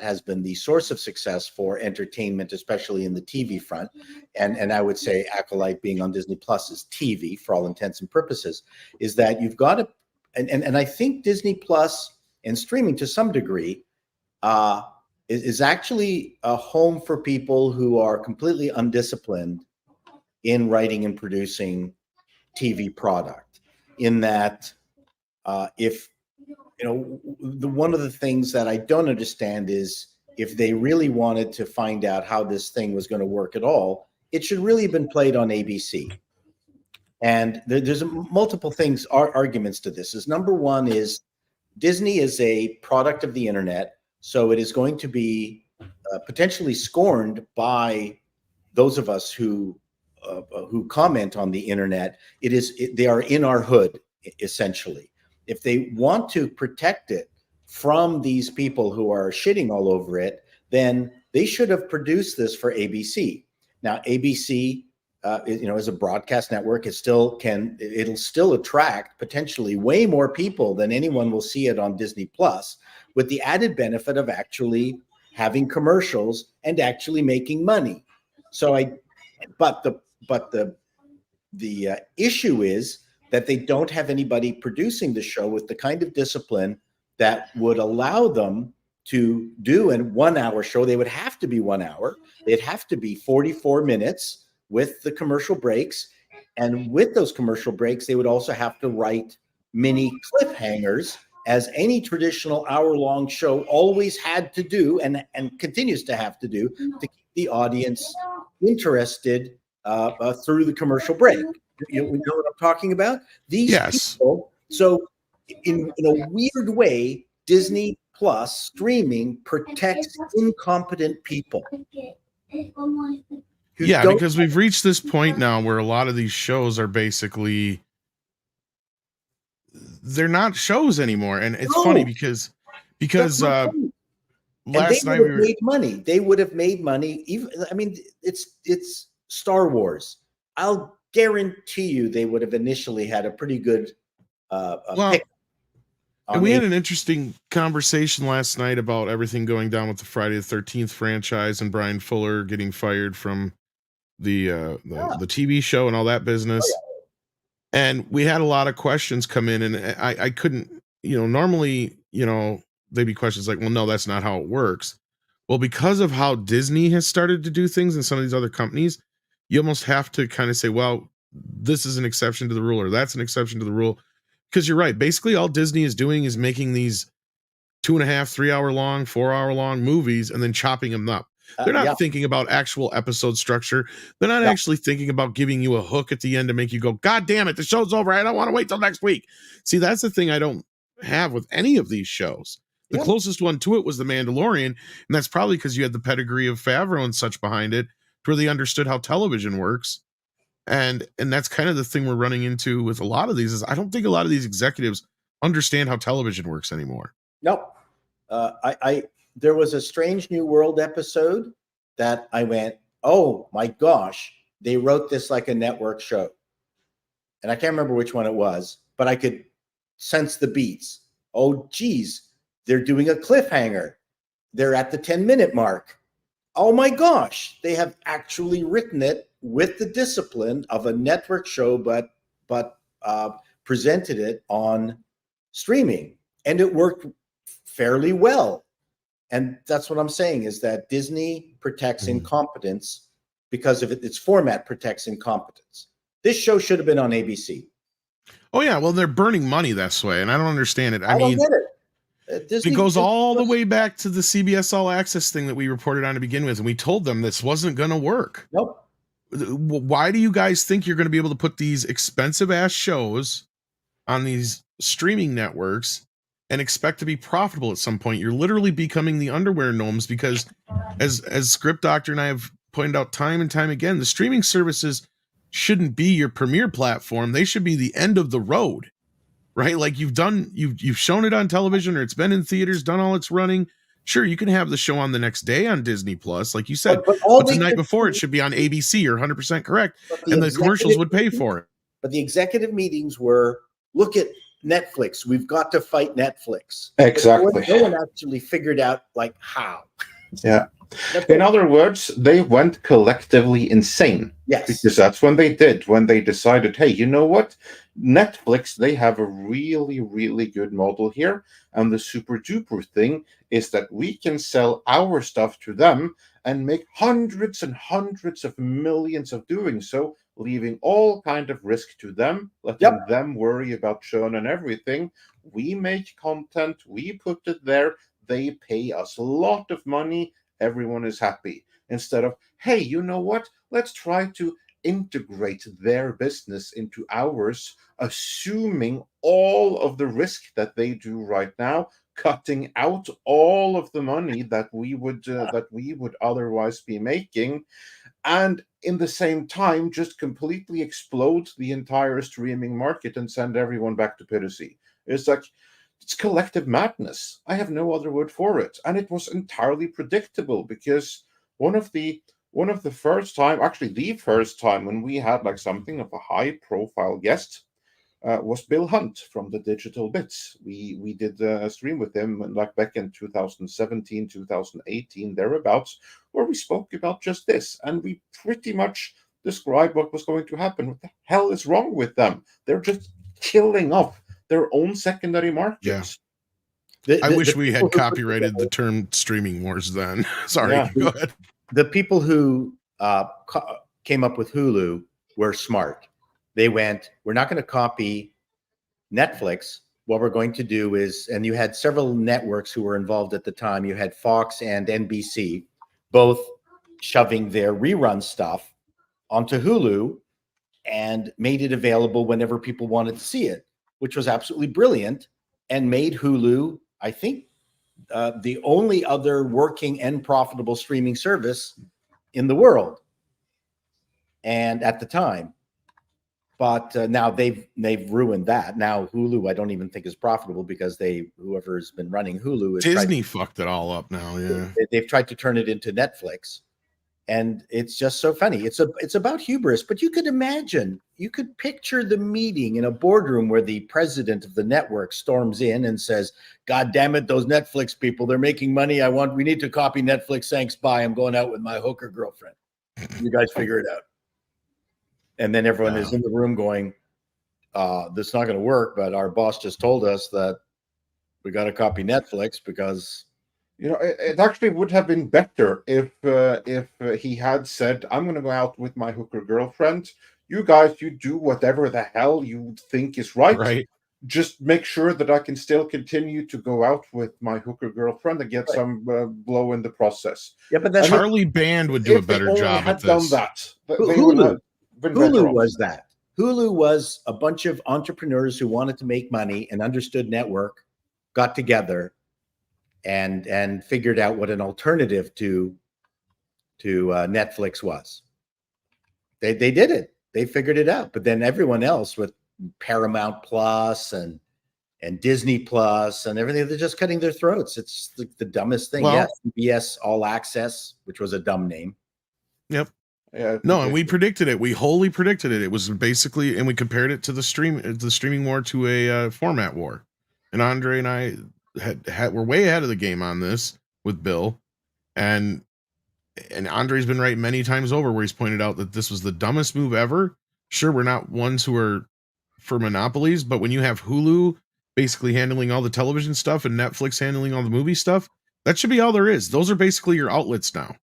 has been the source of success for entertainment, especially in the TV front. And I would say Acolyte being on Disney Plus is TV for all intents and purposes, is that you've got to, and I think Disney Plus and streaming to some degree is actually a home for people who are completely undisciplined in writing and producing TV product. In that, if one of the things that I don't understand is if they really wanted to find out how this thing was going to work at all, it should really have been played on ABC. And there's multiple things, arguments to this. Is number one is Disney is a product of the internet, so it is going to be potentially scorned by those of us who comment on the internet. They are in our hood, essentially. If they want to protect it from these people who are shitting all over it, then they should have produced this for ABC. Now, ABC, as a broadcast network, it'll still attract potentially way more people than anyone will see it on Disney Plus, with the added benefit of actually having commercials and actually making money. But the issue is that they don't have anybody producing the show with the kind of discipline that would allow them to do a 1 hour show. They would have to be 1 hour. They'd have to be 44 minutes with the commercial breaks. And with those commercial breaks, they would also have to write mini cliffhangers, as any traditional hour-long show always had to do and continues to have to do to keep the audience interested through the commercial break. You know what I'm talking about? These people. So in a weird way, Disney Plus streaming protects incompetent people. Yeah, because we've reached this point now where a lot of these shows are basically, they're not shows anymore. And it's funny because last night we made money. They would have made money. It's Star Wars. I'll guarantee you they would have initially had a pretty good pick. And we had an interesting conversation last night about everything going down with the Friday the 13th franchise and Brian Fuller getting fired from the TV show and all that business. And we had a lot of questions come in, and I couldn't, normally, they'd be questions like, well, no, that's not how it works. Well, because of how Disney has started to do things in some of these other companies, you almost have to kind of say, well, this is an exception to the rule, or that's an exception to the rule. Because you're right. Basically, all Disney is doing is making these 2.5, 3 hour long, 4 hour long movies and then chopping them up. They're not thinking about actual episode structure. They're not actually thinking about giving you a hook at the end to make you go, God damn it, the show's over. I don't want to wait till next week. See, that's the thing I don't have with any of these shows. The closest one to it was The Mandalorian, and that's probably because you had the pedigree of Favreau and such behind it, to where they understood how television works. And that's kind of the thing we're running into with a lot of these, is I don't think a lot of these executives understand how television works anymore. Nope. There was a Strange New World episode that I went, oh my gosh, they wrote this like a network show. And I can't remember which one it was, but I could sense the beats. Oh, geez, they're doing a cliffhanger. They're at the 10-minute mark. Oh my gosh, they have actually written it with the discipline of a network show, but presented it on streaming, and it worked fairly well. And that's what I'm saying, is that Disney protects incompetence because of its format protects incompetence. This show should have been on ABC. Oh yeah, well, they're burning money this way, and I don't understand it. I don't get it. It goes all the way back to the CBS All Access thing that we reported on to begin with, and we told them this wasn't going to work. Nope. Why do you guys think you're going to be able to put these expensive ass shows on these streaming networks and expect to be profitable at some point? You're literally becoming the underwear gnomes, because as Script Doctor and I have pointed out time and time again, the streaming services shouldn't be your premier platform. They should be the end of the road, right? Like you've shown it on television, or it's been in theaters, done all its running. Sure, you can have the show on the next day on Disney Plus, like you said, but the night before it should be on ABC. You're 100% correct, and the commercials would pay for it. But the executive meetings were, look at Netflix. We've got to fight Netflix. Exactly. No one actually figured out like how. Yeah. In other words, they went collectively insane. Yes. Because that's when they did, when they decided, hey, you know what? Netflix, they have a really, really good model here. And the super duper thing is that we can sell our stuff to them and make hundreds and hundreds of millions of doing so, leaving all kind of risk to them, letting them worry about churn and everything. We make content, we put it there, they pay us a lot of money, everyone is happy. Instead of, hey, you know what? Let's try to integrate their business into ours, assuming all of the risk that they do right now, cutting out all of the money that we would otherwise be making, and in the same time just completely explode the entire streaming market and send everyone back to piracy. It's like, it's collective madness. I have no other word for it. And it was entirely predictable, because one of the first time, actually the first time when we had like something of a high profile guest was Bill Hunt from the Digital Bits. We did a stream with him like back in 2017, 2018, thereabouts, where we spoke about just this. And we pretty much described what was going to happen. What the hell is wrong with them? They're just killing off their own secondary markets. Yeah. I wish we had copyrighted the term streaming wars then. Sorry, go ahead. The people who came up with Hulu were smart. They went, we're not going to copy Netflix. What we're going to do is, and you had several networks who were involved at the time. You had Fox and NBC, both shoving their rerun stuff onto Hulu and made it available whenever people wanted to see it, which was absolutely brilliant and made Hulu, I think, the only other working and profitable streaming service in the world, and at the time. But now they've ruined that. Now Hulu, I don't even think is profitable, because whoever's been running Hulu is Disney fucked it all up now. Yeah, they've tried to turn it into Netflix, and it's just so funny. It's about hubris. But you could imagine, you could picture the meeting in a boardroom where the president of the network storms in and says, "God damn it, those Netflix people, they're making money. We need to copy Netflix. Thanks, bye. I'm going out with my hooker girlfriend. You guys figure it out." And then everyone is in the room going, this is not going to work, but our boss just told us that we got to copy Netflix because... it actually would have been better if he had said, I'm going to go out with my hooker girlfriend. You guys, you do whatever the hell you think is right. Just make sure that I can still continue to go out with my hooker girlfriend and get some blow in the process. Yeah, but Charlie Band would do a better job at this. Done that, Hulu was that. Hulu was a bunch of entrepreneurs who wanted to make money and understood network, got together and figured out what an alternative to Netflix was. They did it. They figured it out. But then everyone else with Paramount Plus and Disney Plus and everything, they're just cutting their throats. It's the dumbest thing. Well, CBS All Access, which was a dumb name. Yep. Yeah, no, and we predicted it. We wholly predicted it. It was basically, and we compared it to the streaming war, to a format war. And Andre and I were way ahead of the game on this with Bill, and Andre's been right many times over, where he's pointed out that this was the dumbest move ever. Sure, we're not ones who are for monopolies, but when you have Hulu basically handling all the television stuff and Netflix handling all the movie stuff, that should be all there is. Those are basically your outlets now.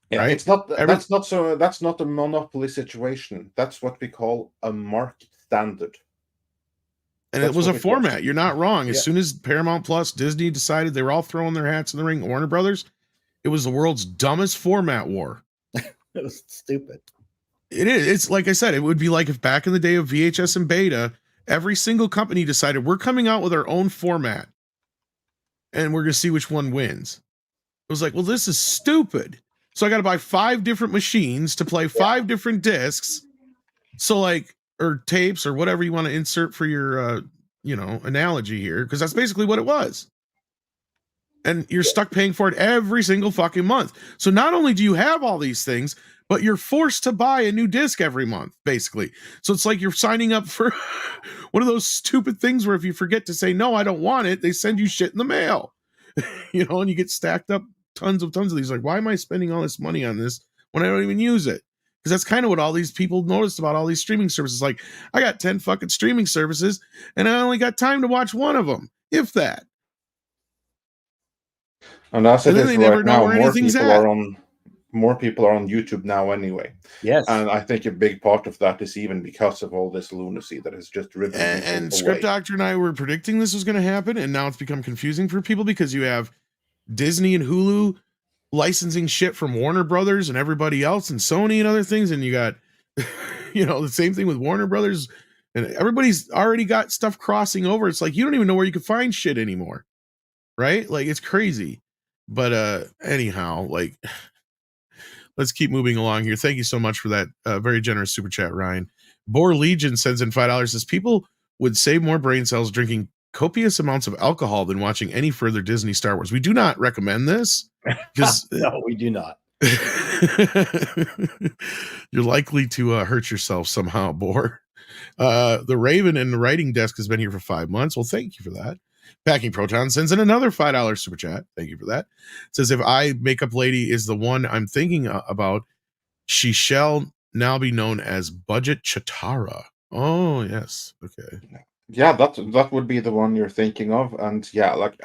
Yeah, right? It's not. That's not a monopoly situation. That's what we call a market standard. And it was a format. You're not wrong. As soon as Paramount Plus, Disney decided, they were all throwing their hats in the ring. Warner Brothers, it was the world's dumbest format war. It was stupid. It is. It's like I said, it would be like if back in the day of VHS and beta, every single company decided, we're coming out with our own format and we're going to see which one wins. It was like, well, this is stupid. So I got to buy 5 different machines to play 5 different discs. So like, or tapes or whatever you want to insert for your, analogy here, because that's basically what it was. And you're stuck paying for it every single fucking month. So not only do you have all these things, but you're forced to buy a new disc every month, basically. So it's like you're signing up for one of those stupid things where if you forget to say, no, I don't want it, they send you shit in the mail, and you get stacked up tons of these. Like, why am I spending all this money on this when I don't even use it? Because that's kind of what all these people noticed about all these streaming services. Like, I got 10 fucking streaming services and I only got time to watch one of them, if that. And as it And then is they never right know now, where anything's at. more people are on YouTube now anyway. Yes. And I think a big part of that is even because of all this lunacy that has just driven people And away. Script Doctor and I were predicting this was going to happen, and now it's become confusing for people because you have Disney and Hulu licensing shit from Warner Brothers and everybody else and Sony and other things, and you got the same thing with Warner Brothers, and everybody's already got stuff crossing over. It's like you don't even know where you can find shit anymore, right? Like, it's crazy. But anyhow, like, let's keep moving along here. Thank you so much for that very generous super chat, Ryan. Boar Legion sends in $5, says people would save more brain cells drinking copious amounts of alcohol than watching any further Disney Star Wars. We do not recommend this because no, we do not. You're likely to hurt yourself somehow, Boar. The Raven and the writing desk has been here for 5 months. Well, thank you for that. Packing Proton sends in another $5 super chat. Thank you for that. It says, if I Makeup Lady is the one I'm thinking about, she shall now be known as Budget Chatara. Oh, yes. Okay. Yeah, that would be the one you're thinking of. And yeah, like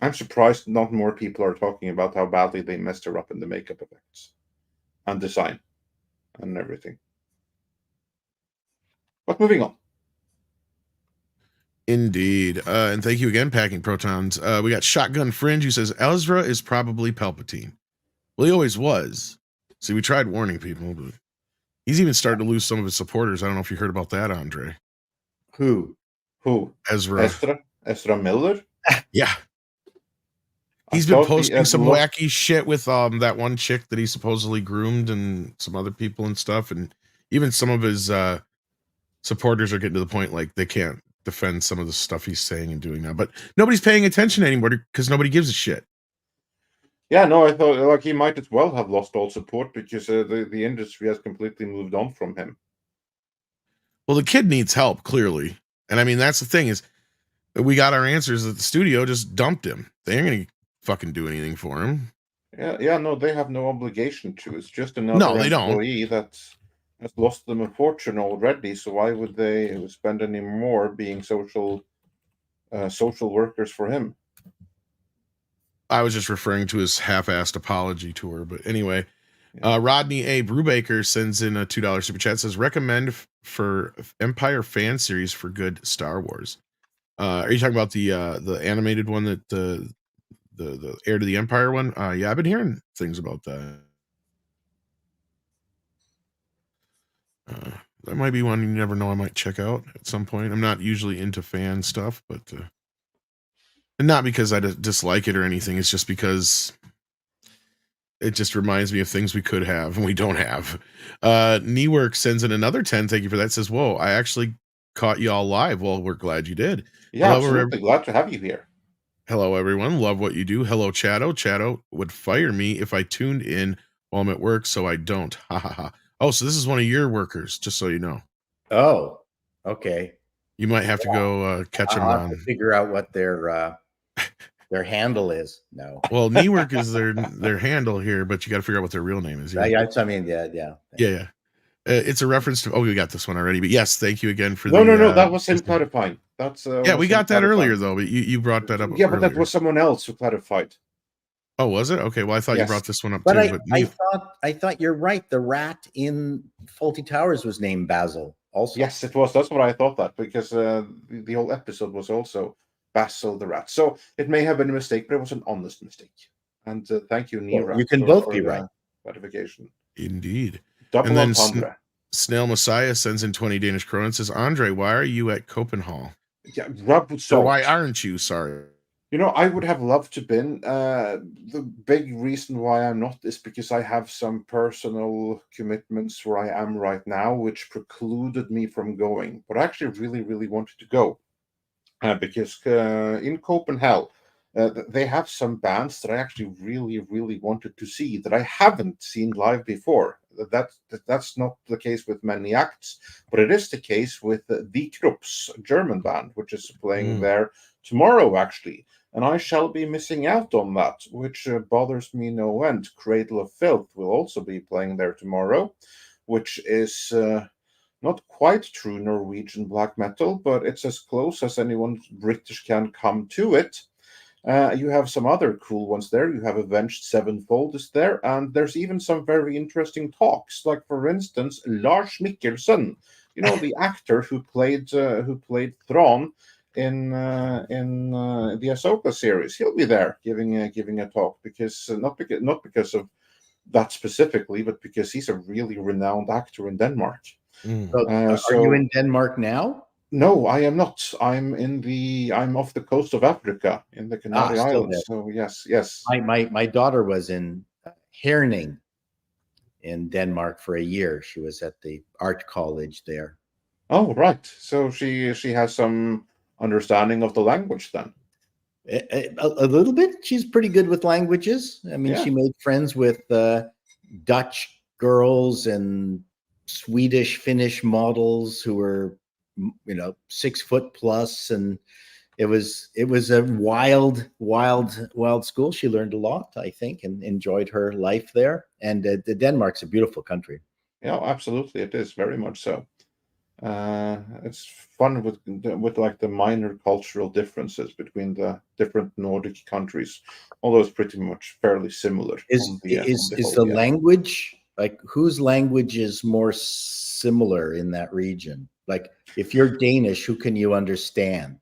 I'm surprised not more people are talking about how badly they messed her up in the makeup effects and design and everything. But moving on. Indeed. And thank you again, Packing Protons. We got Shotgun Fringe who says Ezra is probably Palpatine. Well, he always was. See, we tried warning people, but he's even starting to lose some of his supporters. I don't know if you heard about that, Andre. Who? Ezra Miller? Yeah. He's been posting some wacky shit with that one chick that he supposedly groomed and some other people and stuff. And even some of his supporters are getting to the point like they can't defend some of the stuff he's saying and doing now. But nobody's paying attention anymore because nobody gives a shit. Yeah, no, I thought like he might as well have lost all support because the industry has completely moved on from him. Well, the kid needs help, clearly. And I mean, that's the thing is we got our answers that the studio just dumped him. They ain't going to fucking do anything for him. Yeah, no, they have no obligation to. It's just another employee that has lost them a fortune already. So why would they spend any more being social workers for him? I was just referring to his half-assed apology tour. But anyway, Rodney A. Brubaker sends in a $2 super chat. Says, recommend for Empire fan series for good Star Wars. Are you talking about the animated one that the Heir to the Empire one? Yeah, I've been hearing things about that. That might be one you never know I might check out at some point. I'm not usually into fan stuff, but and not because I dislike it or anything. It's just because it just reminds me of things we could have and we don't have. Kneework sends in another 10. Thank you for that. Says, whoa, I actually caught you all live. Well, we're glad you did. Yeah, absolutely. Glad to have you here. Hello, everyone. Love what you do. Hello, Chato. Chato would fire me if I tuned in while I'm at work, so I don't. Ha ha ha. Oh, so this is one of your workers, just so you know. Oh, okay. You might have to go catch them I'll on. have to figure out what their handle is. No. Well, Kneework is their handle here, but you got to figure out what their real name is. Yeah, I mean, yeah. It's a reference to. Oh, we got this one already. But yes, thank you again for No. That was him clarifying. That's we got that earlier though. But you brought that up. Yeah, earlier. but that was someone else who clarified. Oh, was it? Okay. Well, I thought you brought this one up but too. I thought you're right. The rat in Fawlty Towers was named Basil. Also, yes, it was. That's what I thought that because the whole episode was also Basil the rat. So it may have been a mistake, but it was an honest mistake. And thank you, Nira. You can both be right. Clarification. Indeed. Double and then entendre. Snail Messiah sends in 20 Danish kroner and says, Andre, why are you at Copenhagen? Yeah, rub with salt. Or why aren't you? Sorry. I would have loved to been. The big reason why I'm not is because I have some personal commitments where I am right now, which precluded me from going. But I actually really, really wanted to go because in Copenhagen, they have some bands that I actually really, really wanted to see that I haven't seen live before. That's not the case with many acts, but it is the case with the Krups, a German band, which is playing there tomorrow, actually. And I shall be missing out on that, which bothers me no end. Cradle of Filth will also be playing there tomorrow, which is not quite true Norwegian black metal, but it's as close as anyone British can come to it. You have some other cool ones there. You have Avenged Sevenfold is there, and there's even some very interesting talks. Like for instance, Lars Mikkelsen, the actor who played Thrawn in the Ahsoka series. He'll be there giving a talk because not because of that specifically, but because he's a really renowned actor in Denmark. So are you in Denmark now? No, I am not. I'm off the coast of Africa in the Canary Islands. There. So yes. My daughter was in Herning in Denmark for a year. She was at the art college there. Oh, right. So she has some understanding of the language then. A little bit. She's pretty good with languages. I mean, she made friends with Dutch girls and Swedish, Finnish models who were 6 foot plus, and it was a wild school. She learned a lot, I think, and enjoyed her life there. And Denmark's a beautiful country. Yeah, absolutely, it is very much so. It's fun with like the minor cultural differences between the different Nordic countries, although it's pretty much fairly similar. Is the language, like, whose language is more similar in that region? Like, if you're Danish, who can you understand?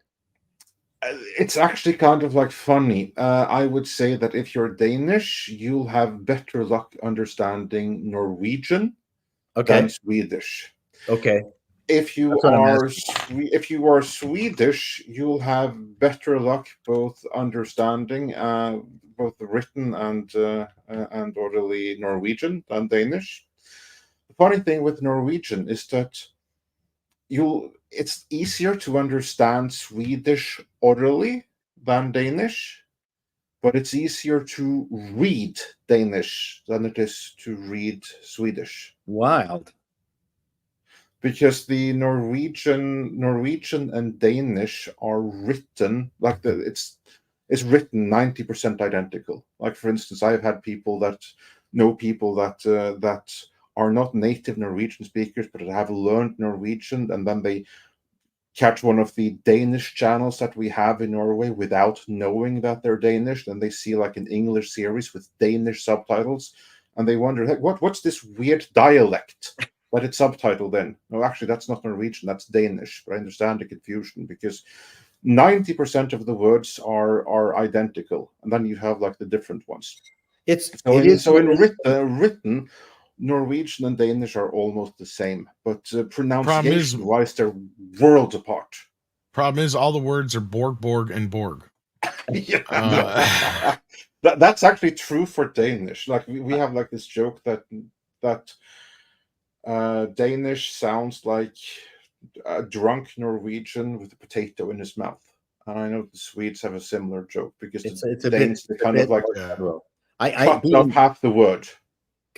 It's actually kind of like funny. I would say that if you're Danish, you'll have better luck understanding Norwegian than Swedish. Okay. If you are Swedish, you'll have better luck both understanding both the written and orally Norwegian than Danish. The funny thing with Norwegian is that it's easier to understand Swedish orally than Danish, but it's easier to read Danish than it is to read Swedish. Wild. Because the Norwegian and Danish are written like it's written 90% identical. Like for instance, I've had people that are not native Norwegian speakers, but have learned Norwegian, and then they catch one of the Danish channels that we have in Norway without knowing that they're Danish. Then they see like an English series with Danish subtitles, and they wonder, hey, what's this weird dialect? But it's subtitled in. No, actually, that's not Norwegian, that's Danish. But I understand the confusion because 90% of the words are identical, and then you have like the different ones. Written, Norwegian and Danish are almost the same, but pronunciation-wise, they're worlds apart. Problem is, all the words are Borg, and Borg. That's actually true for Danish. Like we have like this joke that Danish sounds like a drunk Norwegian with a potato in his mouth. And I know the Swedes have a similar joke because it's the Danes kind of like I love half the word.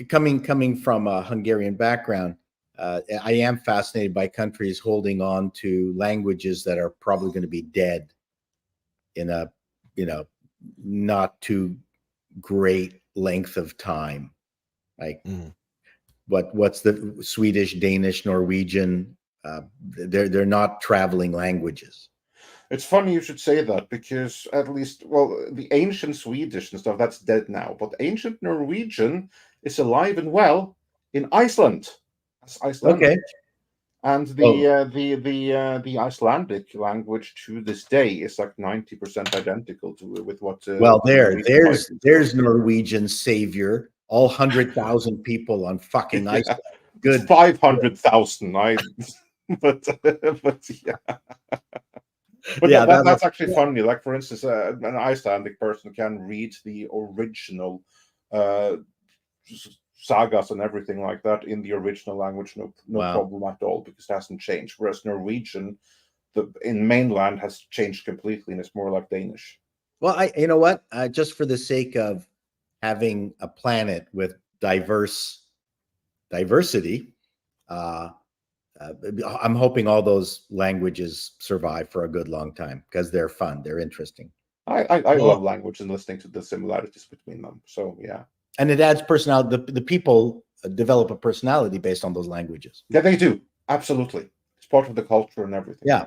Coming from a Hungarian background, I am fascinated by countries holding on to languages that are probably going to be dead in a not too great length of time. Like what's the Swedish, Danish, Norwegian? They're not traveling languages. It's funny you should say that because at least, the ancient Swedish and stuff, that's dead now. But ancient Norwegian is alive and well in Iceland. That's Icelandic. Okay. And the Icelandic language to this day is like 90% identical with what. There's Norwegian savior. All 100,000 people on fucking Iceland. Good. 500,000. But yeah. But Yeah, that's actually funny. Like, for instance, an Icelandic person can read the original uh, sagas and everything like that in the original language, no Wow. problem at all, because it hasn't changed. Whereas Norwegian, in mainland, has changed completely, and it's more like Danish. Well, you know what? Just for the sake of having a planet with diversity, I'm hoping all those languages survive for a good long time because they're fun, they're interesting. I love language and listening to the similarities between them. So yeah, and it adds personality. The people develop a personality based on those languages. Yeah, they do. Absolutely, it's part of the culture and everything. Yeah.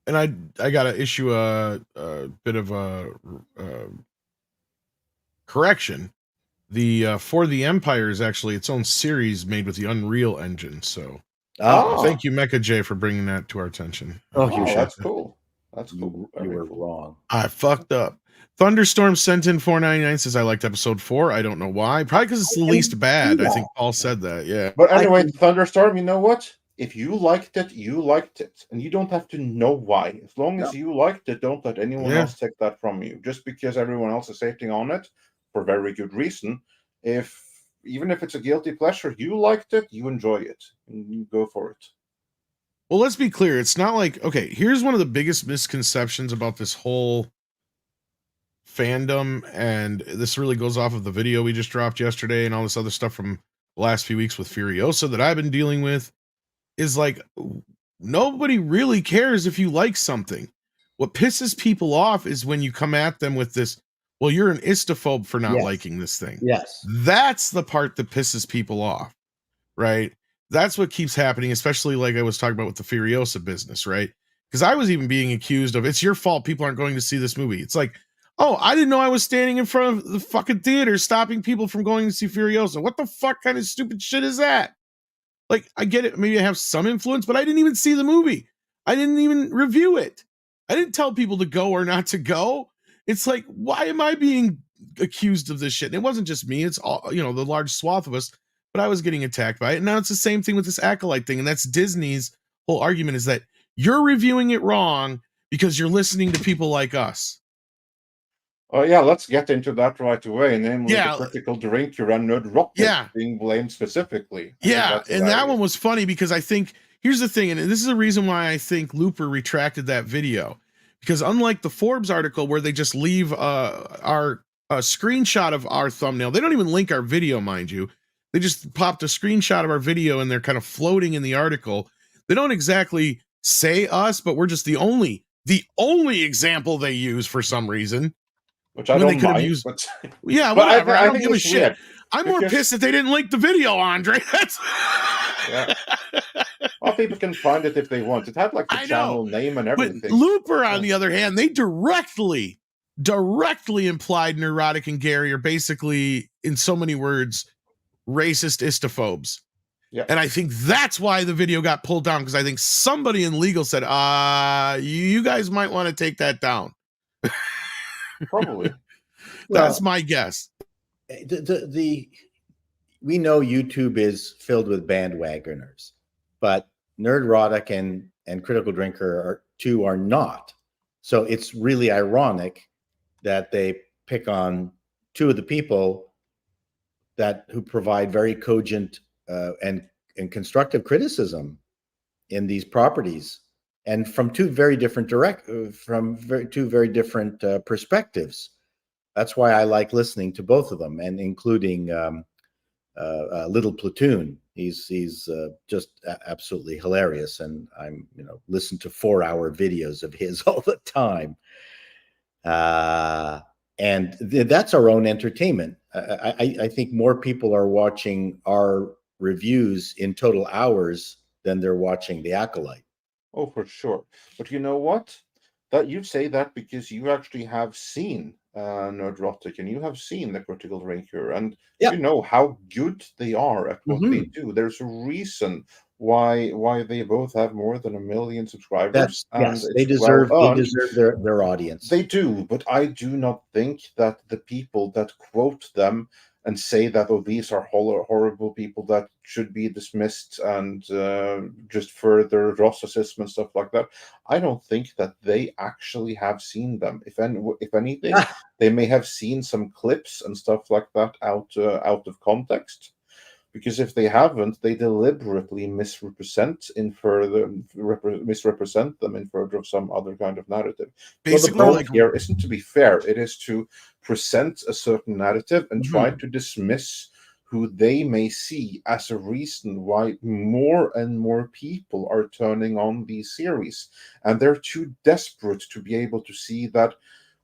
And I got to issue a bit of a correction. The For the Empire is actually its own series made with the Unreal Engine. So thank you, Mecha J, for bringing that to our attention. That's cool. That's cool. You were wrong. I fucked up. Thunderstorm sent in 499, says I liked episode 4. I don't know why. Probably because it's the least bad. I think Paul said that. Yeah. But anyway, Thunderstorm, you know what? If you liked it, you liked it. And you don't have to know why. As long as you liked it, don't let anyone else take that from you. Just because everyone else is hating on it for very good reason. Even if it's a guilty pleasure, you liked it, you enjoy it, and you go for it. Well, let's be clear. It's not like, okay, here's one of the biggest misconceptions about this whole fandom, and this really goes off of the video we just dropped yesterday and all this other stuff from the last few weeks with Furiosa that I've been dealing with, is like, nobody really cares if you like something. What pisses people off is when you come at them with this, well, you're an istophobe for not liking this thing. Yes. That's the part that pisses people off, right? That's what keeps happening, especially like I was talking about with the Furiosa business, right? Because I was even being accused of, it's your fault people aren't going to see this movie. It's like, oh, I didn't know I was standing in front of the fucking theater stopping people from going to see Furiosa. What the fuck kind of stupid shit is that? Like, I get it. Maybe I have some influence, but I didn't even see the movie. I didn't even review it. I didn't tell people to go or not to go. It's like, why am I being accused of this shit? And it wasn't just me. It's all, the large swath of us, but I was getting attacked by it. And now it's the same thing with this Acolyte thing. And that's Disney's whole argument, is that you're reviewing it wrong because you're listening to people like us. Oh yeah, let's get into that right away. Namely, the critical drinker and Nerdrotic being blamed specifically. And that one was funny because I think, here's the thing, and this is the reason why I think Looper retracted that video. Because unlike the Forbes article where they just leave a screenshot of our thumbnail, they don't even link our video, mind you. They just popped a screenshot of our video and they're kind of floating in the article. They don't exactly say us, but we're just the only example they use for some reason. Which I don't mind. Whatever. I don't give a shit. I'm more pissed that they didn't link the video, Andre. Well, people can find it if they want. It had like the channel name and everything. But Looper, on the other hand, they directly implied Neurotic and Gary are basically, in so many words, racist istophobes. Yeah. And I think that's why the video got pulled down, because I think somebody in legal said, you guys might want to take that down. Probably. That's my guess. We know YouTube is filled with bandwagoners, but Nerdrotic and Critical Drinker are not. So it's really ironic that they pick on two of the people who provide very cogent and constructive criticism in these properties, and from two very different perspectives. That's why I like listening to both of them, and including Little Platoon. He's just absolutely hilarious, and I'm listen to 4-hour videos of his all the time. And that's our own entertainment. I think more people are watching our reviews in total hours than they're watching the Acolyte. Oh, for sure. But you know what? That you say that because you actually have seen Nerdrotic and you have seen the Critical Drinker, and you know how good they are at what they do. There's a reason why they both have more than 1 million subscribers. They deserve their audience. They do, but I do not think that the people that quote them and say that, oh, these are horrible people that should be dismissed, and just further Ross assessment, stuff like that. I don't think that they actually have seen them. If anything, they may have seen some clips and stuff like that out of context. Because if they haven't, they deliberately misrepresent them in further of some other kind of narrative. Basically, so the goal like here isn't to be fair; it is to present a certain narrative and try Mhm. to dismiss who they may see as a reason why more and more people are turning on these series, and they're too desperate to be able to see that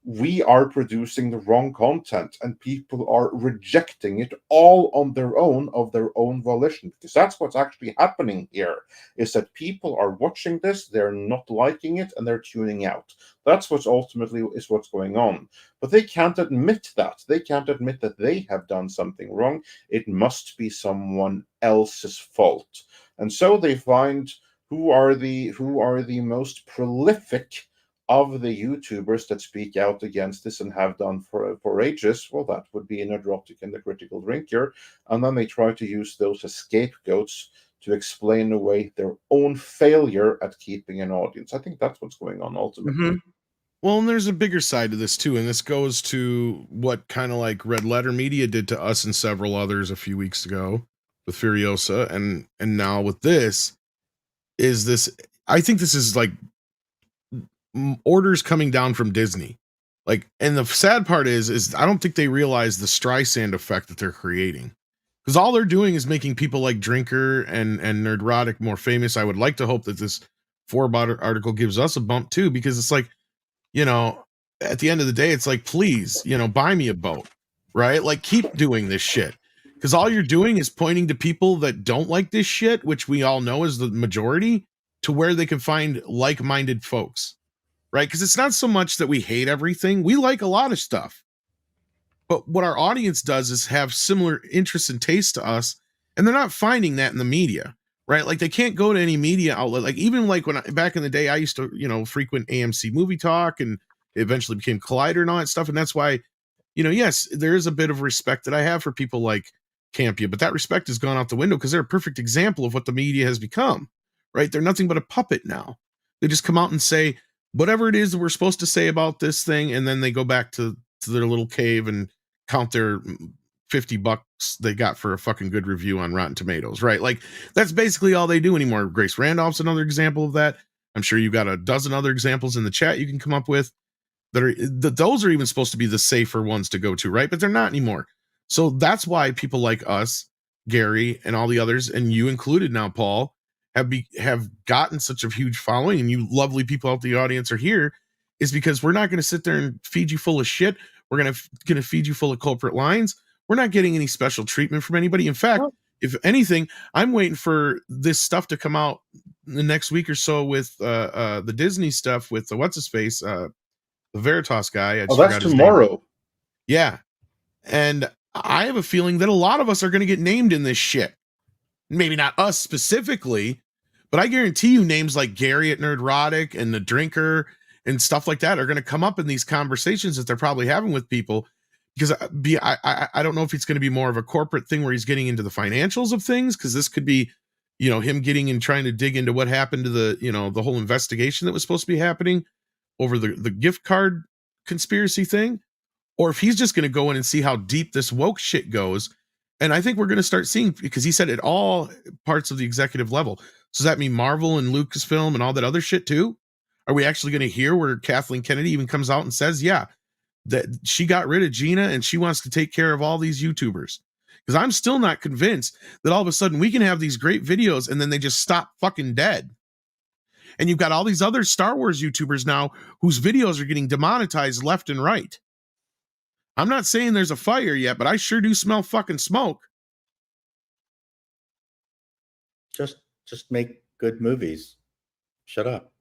we are producing the wrong content and people are rejecting it all on their own, of their own volition, because that's what's actually happening here, is that people are watching this, they're not liking it, and they're tuning out. That's what's ultimately is what's going on. But they can't admit that. They can't admit that they have done something wrong. It must be someone else's fault. And so they find who are the most prolific of the YouTubers that speak out against this and have done for ages. Well, that would be Nerdrotic and the Critical Drinker. And then they try to use those as scapegoats to explain away their own failure at keeping an audience. I think that's what's going on ultimately. Mhm. Well, and there's a bigger side to this too, and this goes to what kind of like Red Letter Media did to us and several others a few weeks ago with Furiosa, and now with this. Is this? I think this is like orders coming down from Disney. Like, and the sad part is I don't think they realize the Streisand effect that they're creating, because all they're doing is making people like Drinker and Nerdrotic more famous. I would like to hope that this Forbot article gives us a bump too, because it's like, you know, at the end of the day, it's like, please, buy me a boat, right? Like, keep doing this shit, because all you're doing is pointing to people that don't like this shit, which we all know is the majority, to where they can find like-minded folks, right? Because it's not so much that we hate everything. We like a lot of stuff. But what our audience does is have similar interests and tastes to us, and they're not finding that in the media, right? Like, they can't go to any media outlet. Like, even like back in the day, I used to, frequent AMC Movie Talk, and it eventually became Collider and all that stuff. And that's why, yes, there is a bit of respect that I have for people like Campia, but that respect has gone out the window because they're a perfect example of what the media has become, right? They're nothing but a puppet now. They just come out and say whatever it is that we're supposed to say about this thing, and then they go back to their little cave and count their $50 they got for a fucking good review on Rotten Tomatoes, right? Like, that's basically all they do anymore. Grace Randolph's another example of that. I'm sure you got a dozen other examples in the chat you can come up with those are even supposed to be the safer ones to go to, right? But they're not anymore. So that's why people like us, Gary, and all the others, and you included now, Paul, have gotten such a huge following, and you lovely people out the audience are here, is because we're not going to sit there and feed you full of shit. We're going to feed you full of culprit lines. We're not getting any special treatment from anybody. In fact, if anything, I'm waiting for this stuff to come out the next week or so with the Disney stuff with the what's his face, the Veritas guy. I just that's forgot his tomorrow. name. Yeah, and I have a feeling that a lot of us are going to get named in this shit. Maybe not us specifically, but I guarantee you names like Gary at Nerdrotic and the Drinker and stuff like that are going to come up in these conversations that they're probably having with people, because I don't know if it's going to be more of a corporate thing where he's getting into the financials of things, because this could be, him getting and trying to dig into what happened to the, the whole investigation that was supposed to be happening over the gift card conspiracy thing, or if he's just going to go in and see how deep this woke shit goes. And I think we're going to start seeing, because he said at all parts of the executive level. So does that mean Marvel and Lucasfilm and all that other shit too? Are we actually going to hear where Kathleen Kennedy even comes out and says, yeah, that she got rid of Gina and she wants to take care of all these YouTubers? Because I'm still not convinced that all of a sudden we can have these great videos and then they just stop fucking dead. And you've got all these other Star Wars YouTubers now whose videos are getting demonetized left and right. I'm not saying there's a fire yet, but I sure do smell fucking smoke. Just make good movies. Shut up.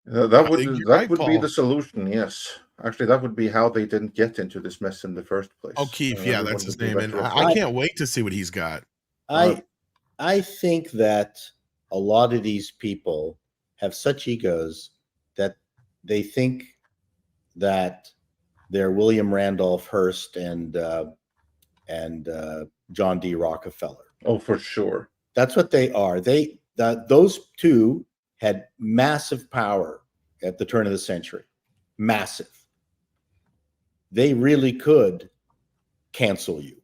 That would right, be Paul. the solution. Yes, actually, that would be how they didn't get into this mess in the first place. O'Keefe, yeah, Everyone that's his would be name, and better off. I can't wait to see what he's got. I think that a lot of these people have such egos that they think that they're William Randolph Hearst and and John D. Rockefeller. Oh, for sure. That's what they are. Those two had massive power at the turn of the century. Massive. They really could cancel you.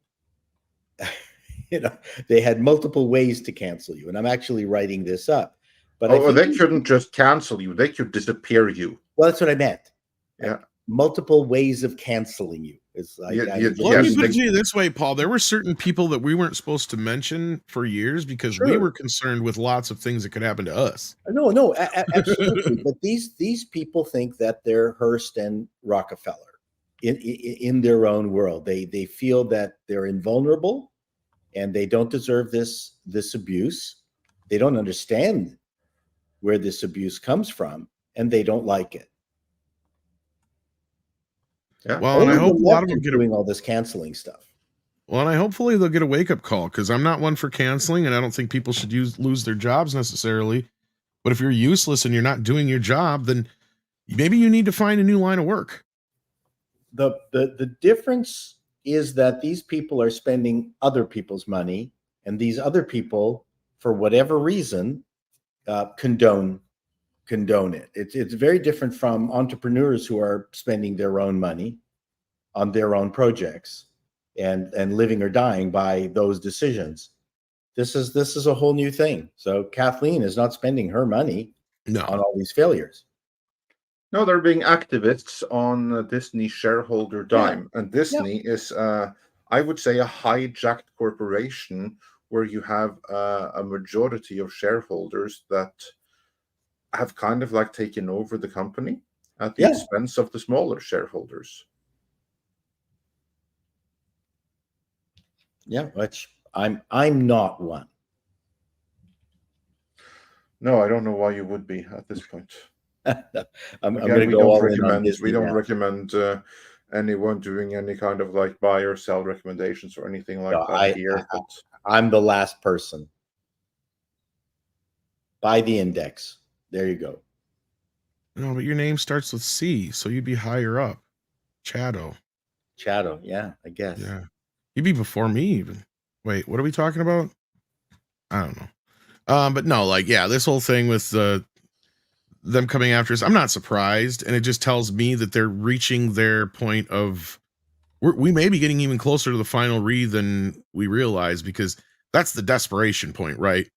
They had multiple ways to cancel you. And I'm actually writing this up. But they couldn't just cancel you. They could disappear you. Well, that's what I meant. Yeah. Multiple ways of canceling you. It's like, let me put it to you this way, Paul. There were certain people that we weren't supposed to mention for years because we were concerned with lots of things that could happen to us. No, absolutely. But these people think that they're Hearst and Rockefeller in their own world. They feel that they're invulnerable and they don't deserve this abuse. They don't understand where this abuse comes from, and they don't like it. Yeah. Well, and I hope a lot of them get doing all this canceling stuff. Well, and hopefully they'll get a wake-up call, because I'm not one for canceling, and I don't think people should lose their jobs necessarily. But if you're useless and you're not doing your job, then maybe you need to find a new line of work. The difference is that these people are spending other people's money, and these other people, for whatever reason, condone it. It's very different from entrepreneurs who are spending their own money on their own projects and living or dying by those decisions. This is a whole new thing. So Kathleen is not spending her money on all these failures. No, they're being activists on Disney shareholder dime. And Disney is, I would say, a hijacked corporation where you have a majority of shareholders that have kind of like taken over the company at the expense of the smaller shareholders. Yeah, which I'm not one. No, I don't know why you would be at this point. I'm going to go all in on Disney. We don't recommend anyone doing any kind of like buy or sell recommendations or anything like that here. I'm the last person. Buy the index. There you go. No, but your name starts with C, so you'd be higher up. Chato, yeah, I guess. Yeah. You'd be before me even. Wait, what are we talking about? I don't know. But no, like, yeah, this whole thing with them coming after us, I'm not surprised. And it just tells me that they're reaching their point of, we may be getting even closer to the final read than we realize, because that's the desperation point, right?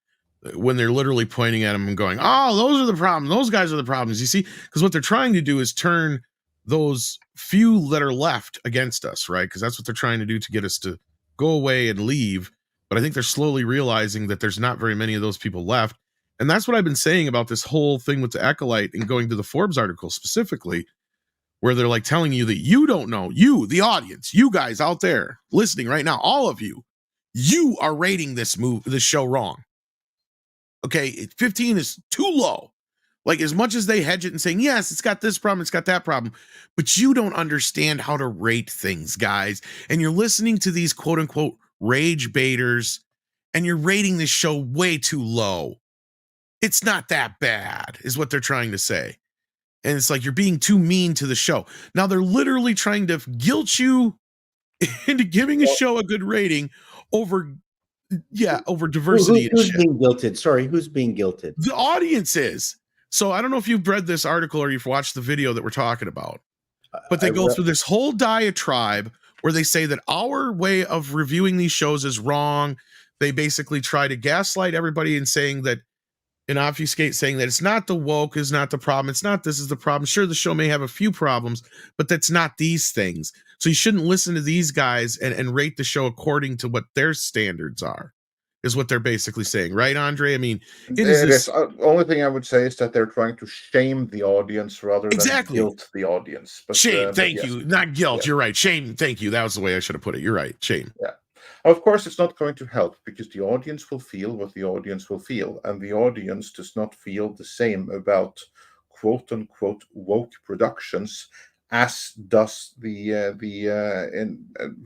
When they're literally pointing at them and going, oh, those are the problems. Those guys are the problems. You see, because what they're trying to do is turn those few that are left against us, right? Because that's what they're trying to do to get us to go away and leave. But I think they're slowly realizing that there's not very many of those people left. And that's what I've been saying about this whole thing with the Acolyte, and going to the Forbes article specifically, where they're like telling you that you don't know, you, the audience, you guys out there listening right now, all of you are rating this show wrong. Okay, 15 is too low. Like, as much as they hedge it and saying, yes, it's got this problem, it's got that problem, but you don't understand how to rate things, guys. And you're listening to these quote unquote rage baiters, and you're rating this show way too low. It's not that bad, is what they're trying to say. And it's like, you're being too mean to the show. Now they're literally trying to guilt you into giving a show a good rating over diversity. Who's being guilted? Sorry, who's being guilted? The audience is. So I don't know if you've read this article or you've watched the video that we're talking about, but they go through this whole diatribe where they say that our way of reviewing these shows is wrong. They basically try to gaslight everybody and obfuscate, saying that it's not the woke is not the problem. It's not this is the problem. Sure, the show may have a few problems, but that's not these things. So you shouldn't listen to these guys and rate the show according to what their standards are, is what they're basically saying. Right, Andre? I mean, it is. Only thing I would say is that they're trying to shame the audience rather than guilt the audience. But, shame, thank you. Not guilt. You're right. Shame, thank you. That was the way I should have put it. You're right. Shame. Yeah. Of course, it's not going to help, because the audience will feel what the audience will feel, and the audience does not feel the same about quote-unquote woke productions as does the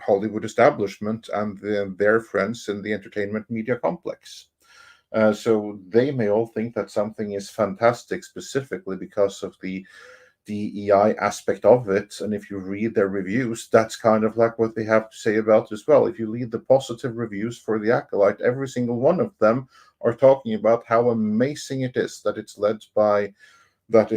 Hollywood establishment and their friends in the entertainment media complex. So they may all think that something is fantastic specifically because of the DEI aspect of it, and if you read their reviews, that's kind of like what they have to say about it as well. If you read the positive reviews for the Acolyte, every single one of them are talking about how amazing it is that it's led by Yeah.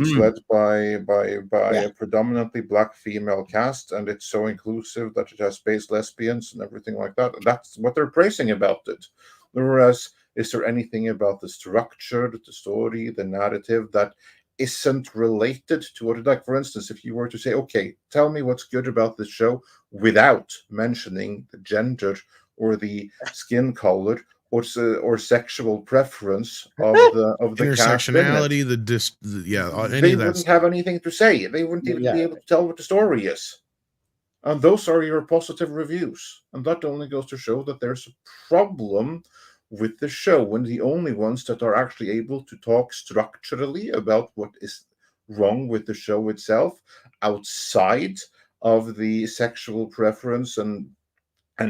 a predominantly black female cast, and it's so inclusive that it has space lesbians and everything like that. That's what they're praising about it. Whereas, is there anything about the structure, the story, the narrative that isn't related to what, like, for instance, if you were to say, okay, tell me what's good about this show without mentioning the gender or the skin color or sexual preference of the cast in it, Intersectionality, any they of that wouldn't stuff. have anything to say. They wouldn't even be Yeah. able to tell what the story is. And those are your positive reviews. And that only goes to show that there's a problem with the show, when the only ones that are actually able to talk structurally about what is wrong with the show itself, outside of the sexual preference and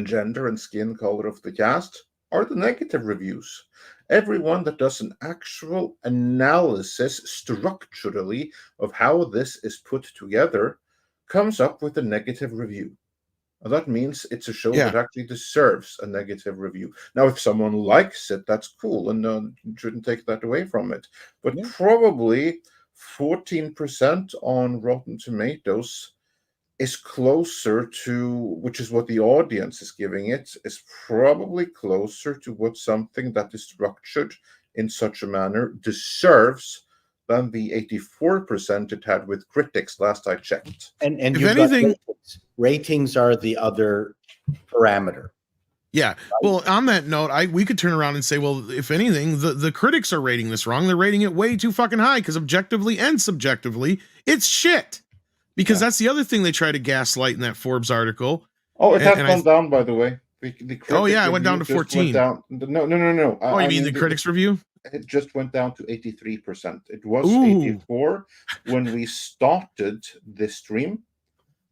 gender and skin color of the cast, are the negative reviews. Everyone that does an actual analysis structurally of how this is put together comes up with a negative review. And that means it's a show Yeah. that actually deserves a negative review. Now, if someone likes it, that's cool, and shouldn't take that away from it. But Yeah. probably 14% on Rotten Tomatoes is closer to, which is what the audience is giving it, is probably closer to what something that is structured in such a manner deserves than the 84% it had with critics last I checked. And If you've got anything- ratings are the other parameter. Yeah. Well, on that note, we could turn around and say, well, if anything, the critics are rating this wrong. They're rating it way too fucking high, because objectively and subjectively, it's shit. Because that's the other thing they try to gaslight in that Forbes article. Oh, it has And gone down, by the way. The critic it went down to review just 14. went down. No. Oh, you mean the critics review? It just went down to 83%. It was Ooh. 84 when we started this stream.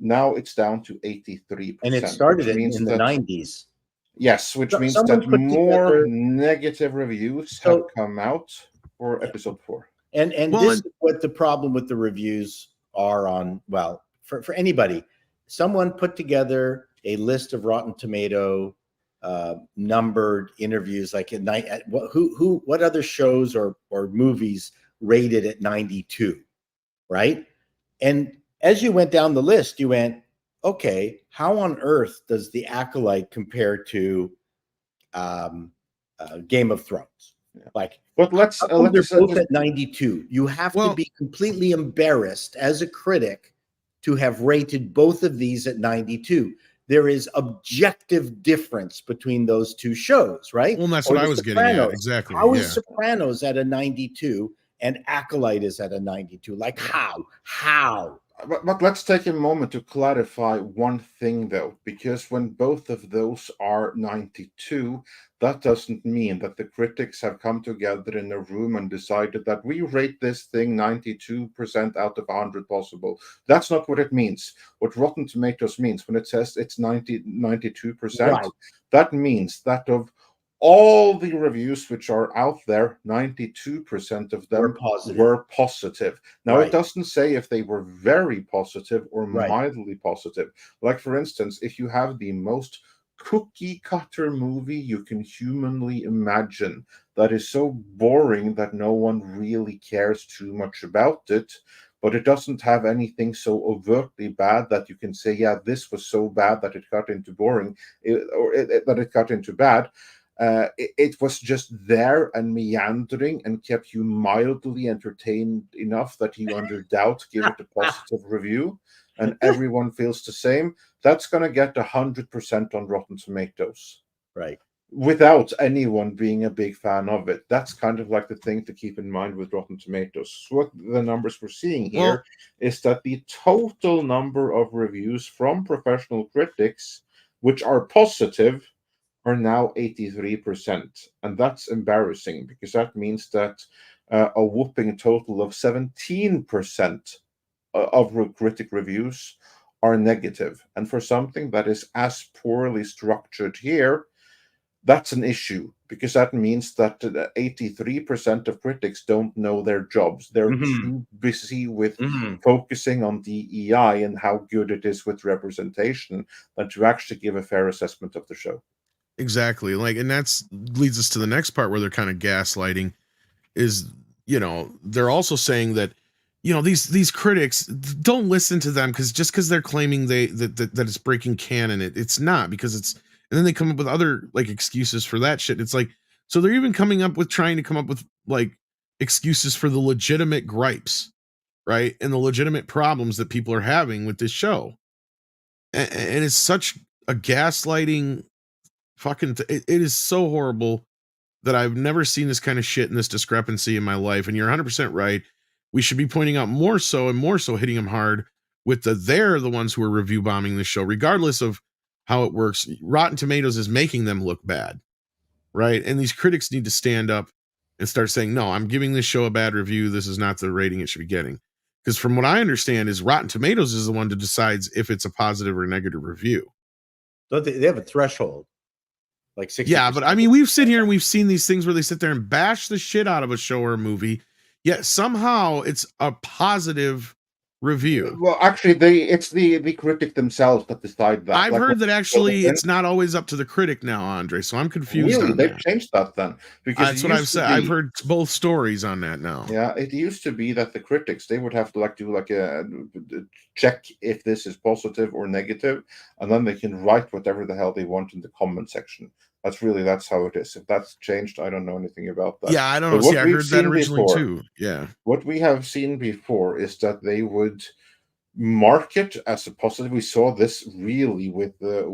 Now it's down to 83%. And it started which in means the that, 90s. yes, which means Someone that put more together- negative reviews So- have come out for episode 4. And Well, this is what the problem with the reviews are on, well, for anybody. Someone put together a list of Rotten Tomato numbered interviews, like at night. What other shows or movies rated at 92, right? And as you went down the list, you went, okay, how on earth does the Acolyte compare to Game of Thrones? Yeah. Like, But let's they're both at 92. You have to be completely embarrassed as a critic to have rated both of these at 92. There is objective difference between those two shows, right? Well, that's Or what I The was getting at. Sopranos. Exactly. How Yeah. is Sopranos at a 92 and Acolyte is at a 92? Like, how? But let's take a moment to clarify one thing, though, because when both of those are 92, that doesn't mean that the critics have come together in a room and decided that we rate this thing 92% out of 100 possible. That's not what it means. What Rotten Tomatoes means when it says it's 92%, Right. that means that of all the reviews which are out there, 92% of them were positive. Now, Right. it doesn't say if they were very positive or Right. mildly positive. Like, for instance, if you have the most cookie cutter movie you can humanly imagine, that is so boring that no one really cares too much about it, but it doesn't have anything so overtly bad that you can say, yeah, this was so bad that it got into boring, that it got into bad. It was just there and meandering and kept you mildly entertained enough that you under doubt give it a positive review, and everyone feels the same. That's going to get 100% on Rotten Tomatoes. Right. Without anyone being a big fan of it. That's kind of like the thing to keep in mind with Rotten Tomatoes. So what the numbers we're seeing here is that the total number of reviews from professional critics, which are positive, are now 83%. And that's embarrassing, because that means that a whooping total of 17% of critic reviews are negative. And for something that is as poorly structured here, that's an issue, because that means that 83% of critics don't know their jobs. They're too busy with focusing on DEI and how good it is with representation than to actually give a fair assessment of the show. Exactly. Like, and that's leads us to the next part where they're kind of gaslighting is, you know, they're also saying that, you know, these critics, don't listen to them because they're claiming that it's breaking canon. It's not, because it's, and then they come up with other like excuses for that shit. It's like, so they're even trying to come up with like excuses for the legitimate gripes, right? And the legitimate problems that people are having with this show. And it's such a gaslighting fucking, it is so horrible that I've never seen this kind of shit and this discrepancy in my life. And you're 100% right. We should be pointing out more so hitting them hard with they're the ones who are review bombing the show, regardless of how it works. Rotten Tomatoes is making them look bad, right? And these critics need to stand up and start saying, no, I'm giving this show a bad review. This is not the rating it should be getting. Because from what I understand is Rotten Tomatoes is the one that decides if it's a positive or negative review. Don't they have a threshold? Like 60%. Yeah, but I mean, we've sit here and we've seen these things where they sit there and bash the shit out of a show or a movie, yet somehow it's a positive review. Well, actually, it's the critic themselves that decide that. I've heard that actually it's not always up to the critic now, Andre. So I'm confused. Really, on they've that. changed that then. Because That's what I've said. I've heard both stories on that now. Yeah, it used to be that the critics, they would have to do a check if this is positive or negative, and then they can write whatever the hell they want in the comment section. That's how it is. If that's changed, I don't know anything about that. Yeah, I don't know. See, I heard that originally too. Yeah. What we have seen before is that they would mark it as a positive. We saw this really with the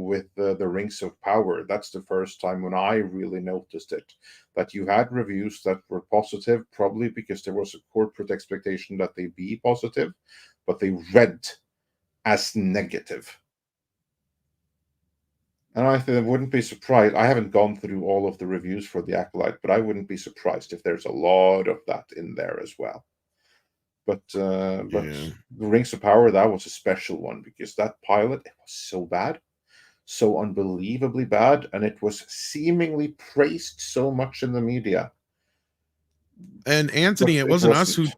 Rings of Power. That's the first time when I really noticed it, that you had reviews that were positive, probably because there was a corporate expectation that they be positive, but they read as negative. And I wouldn't be surprised. I haven't gone through all of the reviews for the Acolyte, but I wouldn't be surprised if there's a lot of that in there as well. But the Rings of Power, that was a special one, because that pilot, it was so bad, so unbelievably bad, and it was seemingly praised so much in the media. And Anthony, it wasn't us who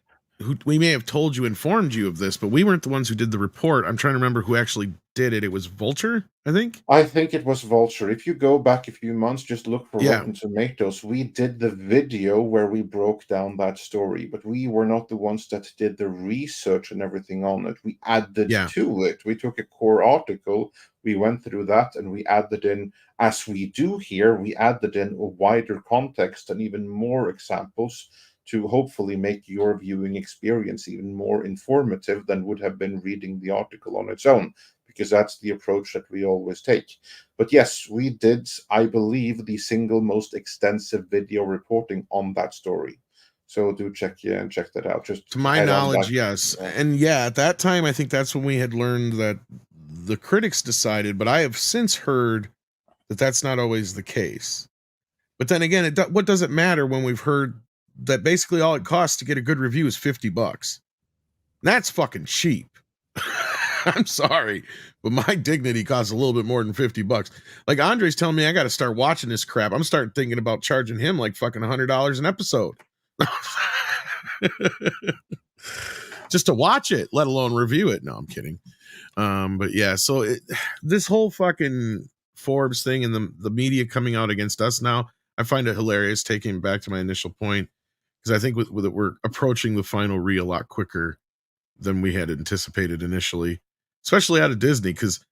we may have told you, informed you of this, but we weren't the ones who did the report. I'm trying to remember who actually did it. It was Vulture, I think. I think it was Vulture. If you go back a few months, just look for Rotten Tomatoes. We did the video where we broke down that story, but we were not the ones that did the research and everything on it. We added to it. We took a core article, we went through that, and we added in, as we do here, we added in a wider context and even more examples to hopefully make your viewing experience even more informative than would have been reading the article on its own, because that's the approach that we always take. But yes, we did, I believe, the single most extensive video reporting on that story. So do check that out. Just to my knowledge, yes. And yeah, at that time, I think that's when we had learned that the critics decided, but I have since heard that that's not always the case. But then again, what does it matter when we've heard that basically all it costs to get a good review is $50? That's fucking cheap. I'm sorry, but my dignity costs a little bit more than $50. Like Andre's telling me I got to start watching this crap. I'm starting thinking about charging him like fucking $100 an episode. Just to watch it, let alone review it. No, I'm kidding. But yeah, so this whole fucking Forbes thing and the media coming out against us now, I find it hilarious, taking back to my initial point, because I think with it, we're approaching the final reel a lot quicker than we had anticipated initially, especially out of Disney, because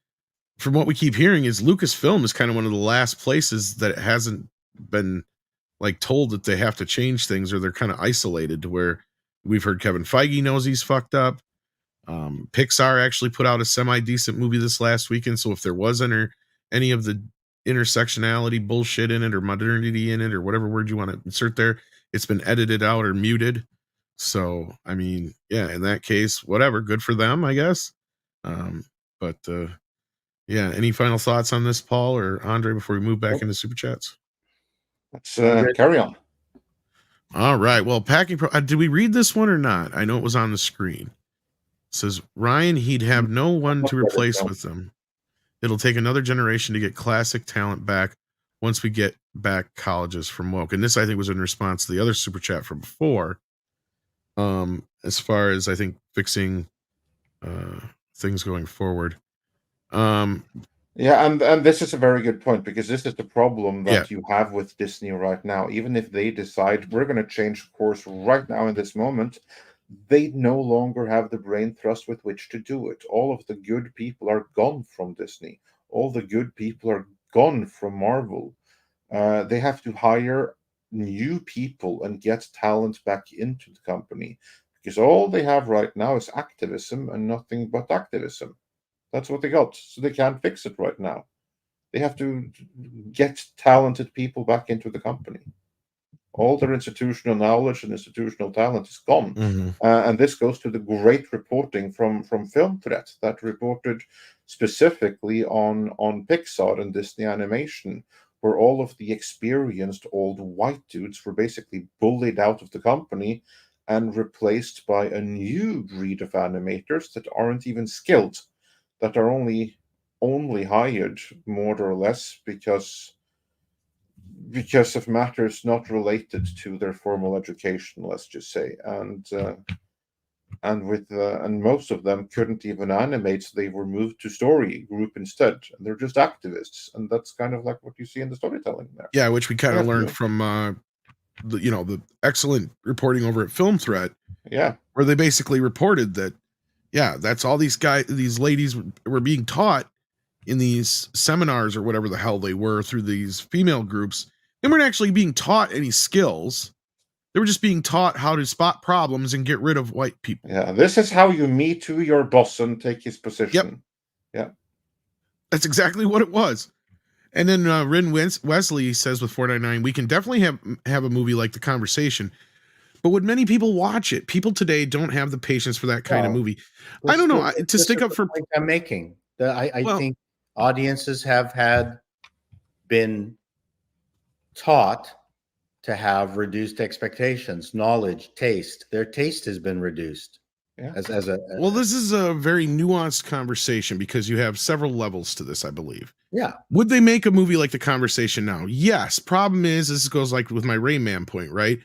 from what we keep hearing is Lucasfilm is kind of one of the last places that hasn't been like told that they have to change things, or they're kind of isolated to where we've heard Kevin Feige knows he's fucked up. Pixar actually put out a semi-decent movie this last weekend, so if there was any of the intersectionality bullshit in it, or modernity in it, or whatever word you want to insert there, it's been edited out or muted. So I mean, yeah, in that case, whatever, good for them, I guess. But yeah, any final thoughts on this, Paul or Andre, before we move back into super chats? Let's carry on. All right. Well, Packing Pro, did we read this one or not? I know it was on the screen. It says Ryan, he'd have no one to replace with them. It'll take another generation to get classic talent back. once we get back colleges from woke. And this, I think, was in response to the other super chat from before. As far as I think fixing things going forward. Yeah, and this is a very good point, because this is the problem that Yeah. you have with Disney right now. Even if they decide we're going to change course right now in this moment, they no longer have the brain trust with which to do it. All of the good people are gone from Disney. All the good people are gone from Marvel. They have to hire new people and get talent back into the company, because all they have right now is activism and nothing but activism. That's what they got. So they can't fix it right now. They have to get talented people back into the company. All their institutional knowledge and institutional talent is gone. And this goes to the great reporting from Film Threat that reported specifically on Pixar and Disney Animation, where all of the experienced old white dudes were basically bullied out of the company and replaced by a new breed of animators that aren't even skilled, that are only hired more or less because of matters not related to their formal education, let's just say. And most of them couldn't even animate, so they were moved to story group instead, and they're just activists. And that's kind of like what you see in the storytelling there. Yeah, which we kind of learned from the excellent reporting over at Film Threat. Yeah, where they basically reported that, yeah, that's all these ladies were being taught in these seminars or whatever the hell they were through these female groups. They weren't actually being taught any skills. They were just being taught how to spot problems and get rid of white people. Yeah, this is how you Me Too your boss and take his position. Yep. Yeah. That's exactly what it was. And then Rin Wesley says with 499, we can definitely have a movie like The Conversation, but would many people watch it? People today don't have the patience for that kind of movie. I don't know. To stick up for point I'm making, I think audiences have been taught to have reduced expectations, knowledge, taste. Their taste has been reduced. Yeah. Well, this is a very nuanced conversation because you have several levels to this, I believe. Yeah. Would they make a movie like The Conversation now? Yes. Problem is, this goes like with my Rain Man point, right?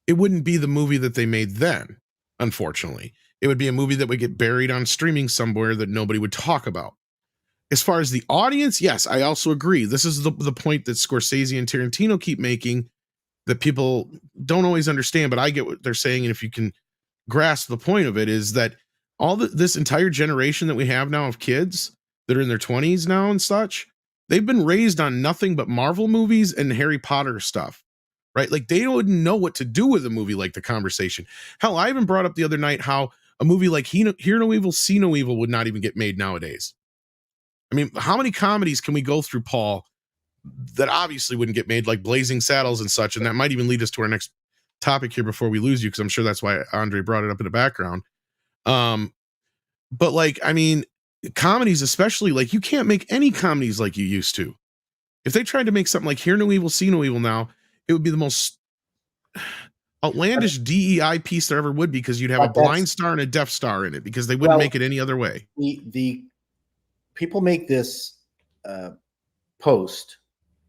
It wouldn't be the movie that they made then, unfortunately. It would be a movie that would get buried on streaming somewhere that nobody would talk about. As far as the audience, yes, I also agree. This is the point that Scorsese and Tarantino keep making that people don't always understand, but I get what they're saying. And if you can grasp the point of it, is that this entire generation that we have now of kids that are in their 20s now and such, they've been raised on nothing but Marvel movies and Harry Potter stuff, right? Like they wouldn't know what to do with a movie like The Conversation. Hell, I even brought up the other night how a movie like Hear No Evil, See No Evil would not even get made nowadays. I mean, how many comedies can we go through, Paul, that obviously wouldn't get made, like Blazing Saddles and such? And that might even lead us to our next topic here before we lose you, because I'm sure that's why Andre brought it up in the background. But like, I mean, comedies especially, like you can't make any comedies like you used to. If they tried to make something like Hear No Evil, See No Evil now, it would be the most outlandish DEI piece there ever would be, because you'd have a blind star and a deaf star in it, because they wouldn't make it any other way. The people make this post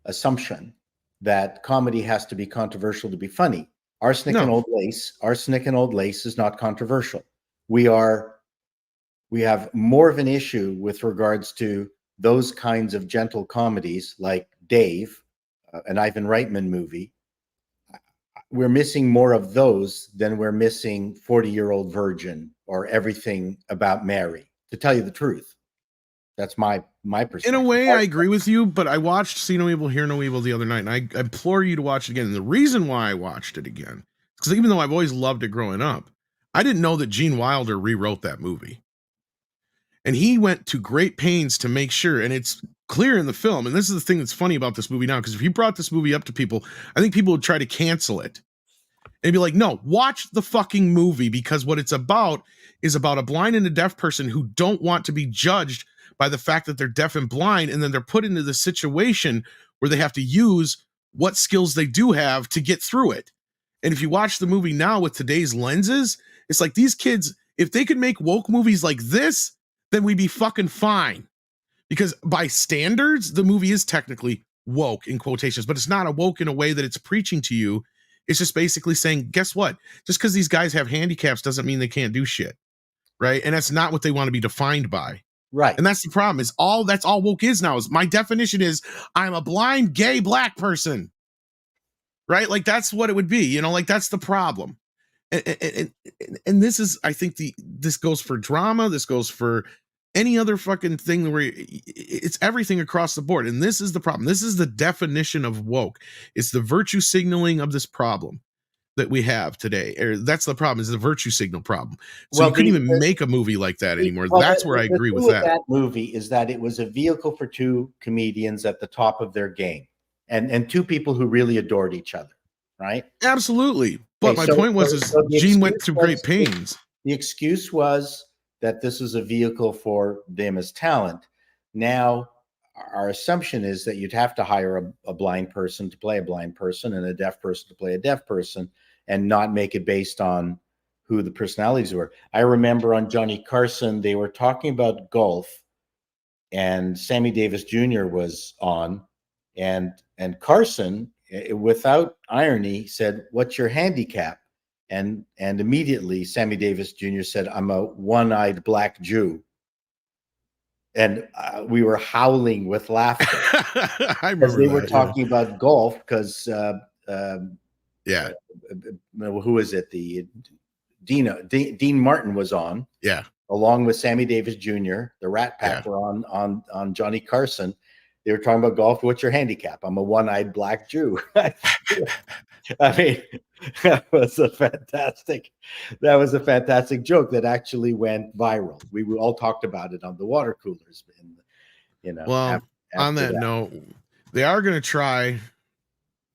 assumption that comedy has to be controversial to be funny. Arsenic and Old Lace is not controversial. We have more of an issue with regards to those kinds of gentle comedies like Dave, an Ivan Reitman movie. We're missing more of those than we're missing 40-Year-Old Virgin or Everything About Mary, to tell you the truth. That's my perspective. In a way, I agree with you, but I watched See No Evil, Hear No Evil the other night, and I implore you to watch it again. And the reason why I watched it again, because even though I've always loved it growing up, I didn't know that Gene Wilder rewrote that movie. And he went to great pains to make sure, and it's clear in the film, and this is the thing that's funny about this movie now, because if you brought this movie up to people, I think people would try to cancel it. And be like, no, watch the fucking movie, because what it's about is about a blind and a deaf person who don't want to be judged by the fact that they're deaf and blind, and then they're put into the situation where they have to use what skills they do have to get through it. And if you watch the movie now with today's lenses, it's like these kids, if they could make woke movies like this, then we'd be fucking fine. Because by standards, the movie is technically woke in quotations, but it's not a woke in a way that it's preaching to you. It's just basically saying, guess what? Just because these guys have handicaps doesn't mean they can't do shit. Right. And that's not what they want to be defined by. Right. And that's the problem is that's all woke is now is my definition is I'm a blind gay black person. Right. Like that's what it would be, like that's the problem. And this is, I think this goes for drama. This goes for any other fucking thing where it's everything across the board. And this is the problem. This is the definition of woke. It's the virtue signaling of this problem that we have today. That's the problem, is the virtue signal problem. So you couldn't even make a movie like that anymore. That's where I agree with that. That movie is that it was a vehicle for two comedians at the top of their game and two people who really adored each other, right? Absolutely. But my point was Gene went through great pains. The excuse was that this was a vehicle for them as talent. Now, our assumption is that you'd have to hire a blind person to play a blind person and a deaf person to play a deaf person and not make it based on who the personalities were. I remember on Johnny Carson, they were talking about golf and Sammy Davis Jr. was on and Carson, without irony, said, "What's your handicap?" And immediately Sammy Davis Jr. said, "I'm a one-eyed black Jew." And we were howling with laughter. I remember they were talking about golf because who is it? Dean Martin was on. Yeah. Along with Sammy Davis Jr. The Rat Pack were on Johnny Carson. They were talking about golf. What's your handicap? I'm a one-eyed black Jew. I mean, that was a fantastic joke that actually went viral. We all talked about it on the water coolers. Well, on that note, they are going to try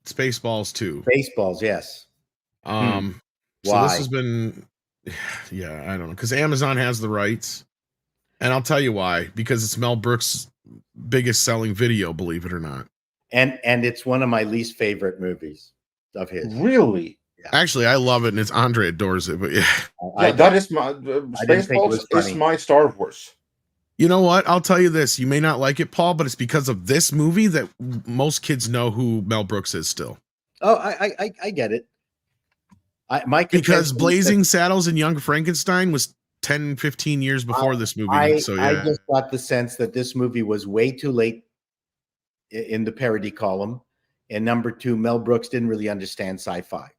Spaceballs too. Spaceballs, yes. So this has been, I don't know, because Amazon has the rights, and I'll tell you why. Because it's Mel Brooks' biggest selling video, believe it or not. And it's one of my least favorite movies of his. Really? Yeah. Actually, I love it, and it's Andre adores it. But that is my Spaceballs is my Star Wars. You know what? I'll tell you this. You may not like it, Paul, but it's because of this movie that most kids know who Mel Brooks is still. Oh, I get it. Because Blazing Saddles and Young Frankenstein was 10, 15 years before this movie. I just got the sense that this movie was way too late in the parody column. And number two, Mel Brooks didn't really understand sci-fi.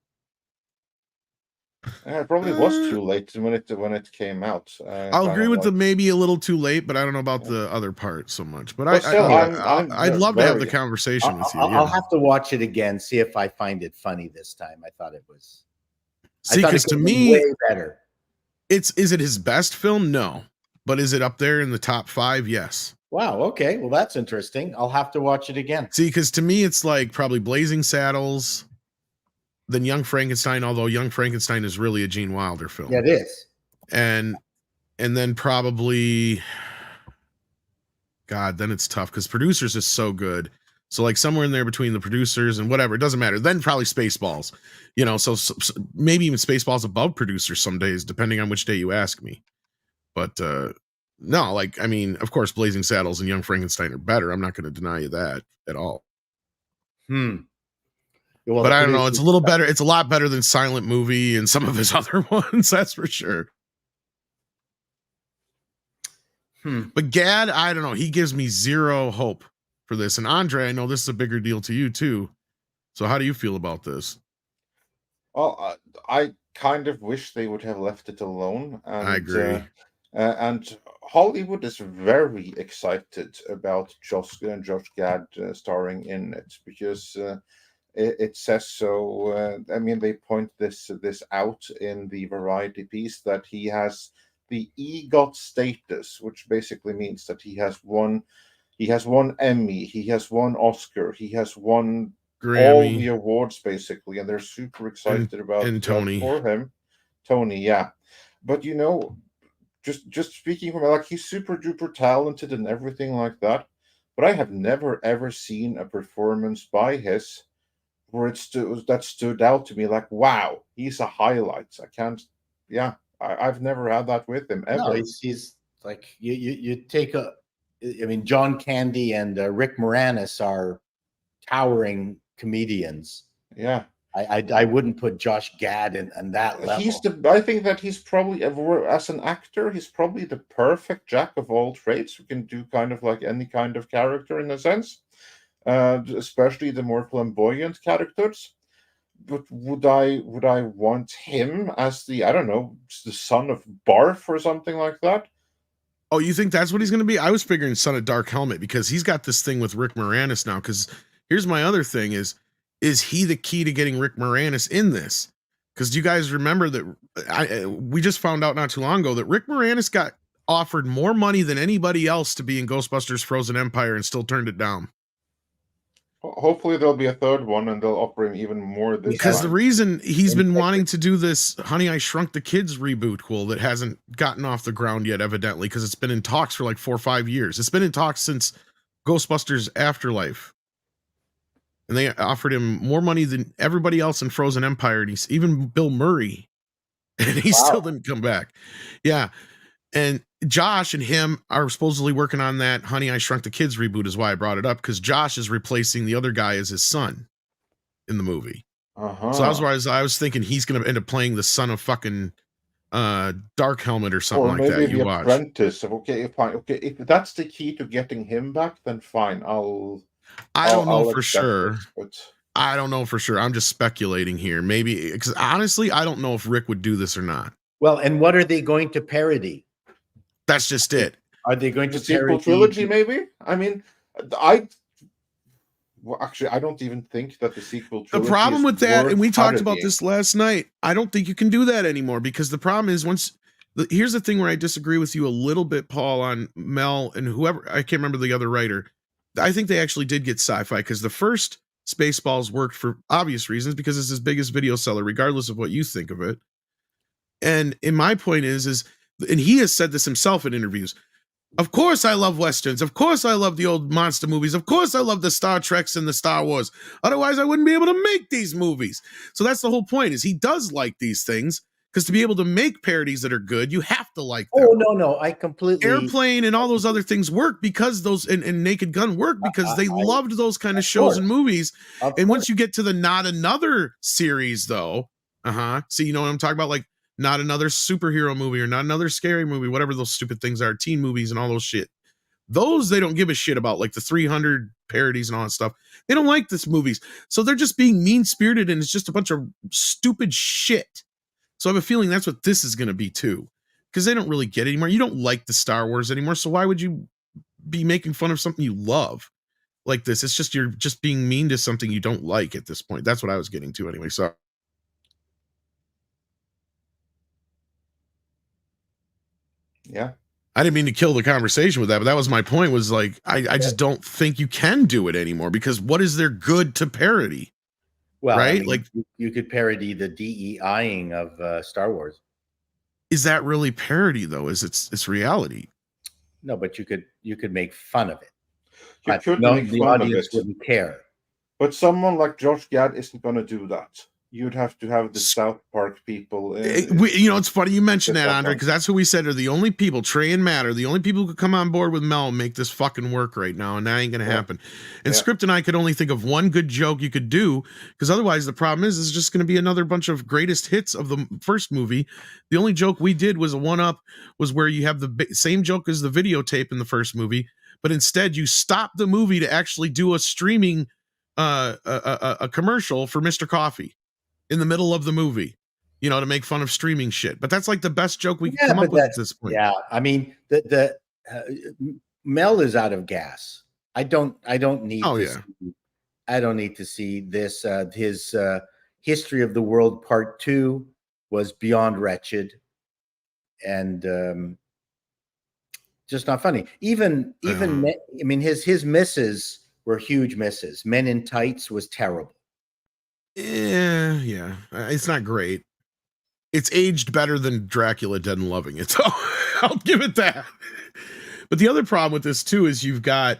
It probably was too late when it came out. I'll agree with the maybe a little too late, but I don't know about the other part so much. But I'd love to have the conversation with you. I'll have to watch it again, see if I find it funny this time. I thought it was. See, because to me, way better. Is it his best film? No, but is it up there in the top 5? Yes. Wow. Okay. Well, that's interesting. I'll have to watch it again. See, because to me, it's like probably Blazing Saddles, then Young Frankenstein. Although Young Frankenstein is really a Gene Wilder film. Yeah, it is. And then probably, God, then it's tough because Producers is so good. So like somewhere in there between the Producers and whatever, it doesn't matter. Then probably Spaceballs, so maybe even Spaceballs above Producers some days, depending on which day you ask me. But no, of course, Blazing Saddles and Young Frankenstein are better. I'm not going to deny you that at all. Well, but I don't know. It's a little better. It's a lot better than Silent Movie and some of his other ones. That's for sure. But Gad, I don't know. He gives me zero hope for this. And Andre, I know this is a bigger deal to you too. So how do you feel about this? Well, I kind of wish they would have left it alone. And, I agree. And Hollywood is very excited about Josh Gad starring in it because it says so. They point this out in the Variety piece that he has the EGOT status, which basically means that he has won Emmy, he has won Oscar, he has won Grammy, all the awards basically, and they're super excited about Tony for him. Tony, yeah. But just speaking from he's super duper talented and everything like that. But I have never ever seen a performance by his where that stood out to me like, wow, he's a highlight. I've never had that with him ever. No, he's like you take John Candy and Rick Moranis are towering comedians. Yeah. I wouldn't put Josh Gad in that level. I think that he's probably, as an actor, he's probably the perfect jack of all trades who can do kind of like any kind of character in a sense, especially the more flamboyant characters. But would I want him as the, I don't know, the son of Barf or something like that? Oh, you think that's what he's going to be? I was figuring Son of Dark Helmet because he's got this thing with Rick Moranis now. Because here's my other thing is he the key to getting Rick Moranis in this? Because do you guys remember that we just found out not too long ago that Rick Moranis got offered more money than anybody else to be in Ghostbusters Frozen Empire and still turned it down. Hopefully there'll be a third one and they'll offer him even more this because time. the reason he's been wanting to do this Honey, I Shrunk the Kids reboot that hasn't gotten off the ground yet, evidently, because it's been in talks for like 4 or 5 years. It's been in talks since Ghostbusters Afterlife. And they offered him more money than everybody else in Frozen Empire. And even Bill Murray. And he still didn't come back. Yeah. And Josh and him are supposedly working on that Honey, I Shrunk the Kids reboot is why I brought it up, because Josh is replacing the other guy as his son in the movie. So I was thinking he's going to end up playing the son of fucking Dark Helmet or something like that. Or maybe the apprentice. Okay, fine. Okay, if that's the key to getting him back, then fine. I don't know for sure. I don't know for sure. I'm just speculating here. Maybe, because honestly, I don't know if Rick would do this or not. Well, and what are they going to parody? That's just it. Are they going to sequel trilogy? Maybe. I mean, actually, I don't even think that the sequel trilogy. The problem with that, and we talked about this last night, I don't think you can do that anymore, because the problem is here's the thing where I disagree with you a little bit, Paul, on Mel and whoever, I can't remember the other writer. I think they actually did get sci-fi, because the first Spaceballs worked for obvious reasons, because it's his biggest video seller, regardless of what you think of it. And my point is, and he has said this himself in interviews, of course I love Westerns. Of course I love the old monster movies. Of course I love the Star Treks and the Star Wars. Otherwise I wouldn't be able to make these movies. So that's the whole point, is he does like these things, because to be able to make parodies that are good, you have to like them. Oh, no, I completely... Airplane and all those other things work because those, and Naked Gun work because they loved those kind of shows and movies. And once you get to the Not Another series, though, see, you know what I'm talking about? Like, not another superhero movie or not another scary movie, whatever those stupid things are, teen movies and all those shit. Those they don't give a shit about, like the 300 parodies and all that stuff. They don't like this movies. So they're just being mean-spirited, and it's just a bunch of stupid shit. So I have a feeling that's what this is going to be too, because they don't really get it anymore. You don't like the Star Wars anymore, so why would you be making fun of something you love like this? It's just, you're just being mean to something you don't like at this point. That's what I was getting to anyway. So yeah, I didn't mean to kill the conversation with that, but that was my point, was like, I just don't think you can do it anymore, because what is there good to parody? Well, right? I mean, like, you could parody the DEIing of Star Wars. Is that really parody though? It's reality? No, but you could make fun of it. You could make the fun audience of it. wouldn't care. But someone like Josh Gad isn't going to do that. You'd have to have the South Park people. It's funny you mentioned that, Andre, because that's who we said are the only people, Trey and Matt, are the only people who could come on board with Mel and make this fucking work right now, and that ain't going to happen. And Script and I could only think of one good joke you could do, because otherwise the problem is it's just going to be another bunch of greatest hits of the first movie. The only joke we did was a one-up, was where you have the same joke as the videotape in the first movie, but instead you stop the movie to actually do a streaming a commercial for Mr. Coffee in the middle of the movie, to make fun of streaming shit. But that's like the best joke we can come up with at this point. Yeah, I mean, the Mel is out of gas. I don't need. I don't need to see this. His History of the World Part 2 was beyond wretched, and just not funny. Even I mean, his misses were huge misses. Men in Tights was terrible. Yeah, it's not great. It's aged better than Dracula Dead and Loving It, so I'll give it that. But the other problem with this too is you've got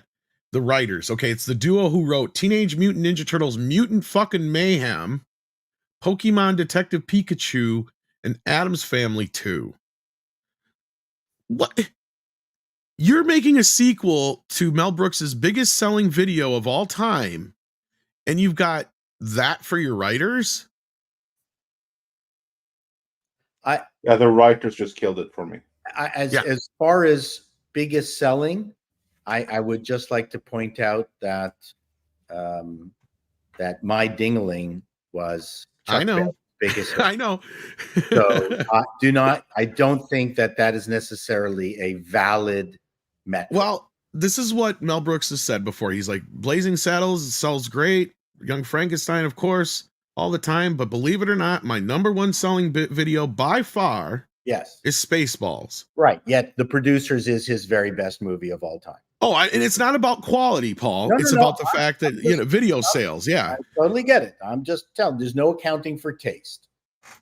the writers. Okay, it's the duo who wrote Teenage Mutant Ninja Turtles Mutant fucking Mayhem, Pokemon Detective Pikachu, and Addams Family 2. What? You're making a sequel to Mel Brooks's biggest selling video of all time, and you've got that for your writers. Yeah, the writers just killed it for me. As far as biggest selling, I would just like to point out that that My Dingling was Chuck I know. Berry's biggest hit. I know. So I don't think that is necessarily a valid metric. Well, this is what Mel Brooks has said before. He's like, Blazing Saddles sells great. Young Frankenstein, of course, all the time. But believe it or not, my number one selling video by far is Spaceballs. Right. Yet The Producers is his very best movie of all time. Oh, and it's not about quality, Paul. It's about the fact that, video sales. Yeah. I totally get it. I'm just telling, there's no accounting for taste.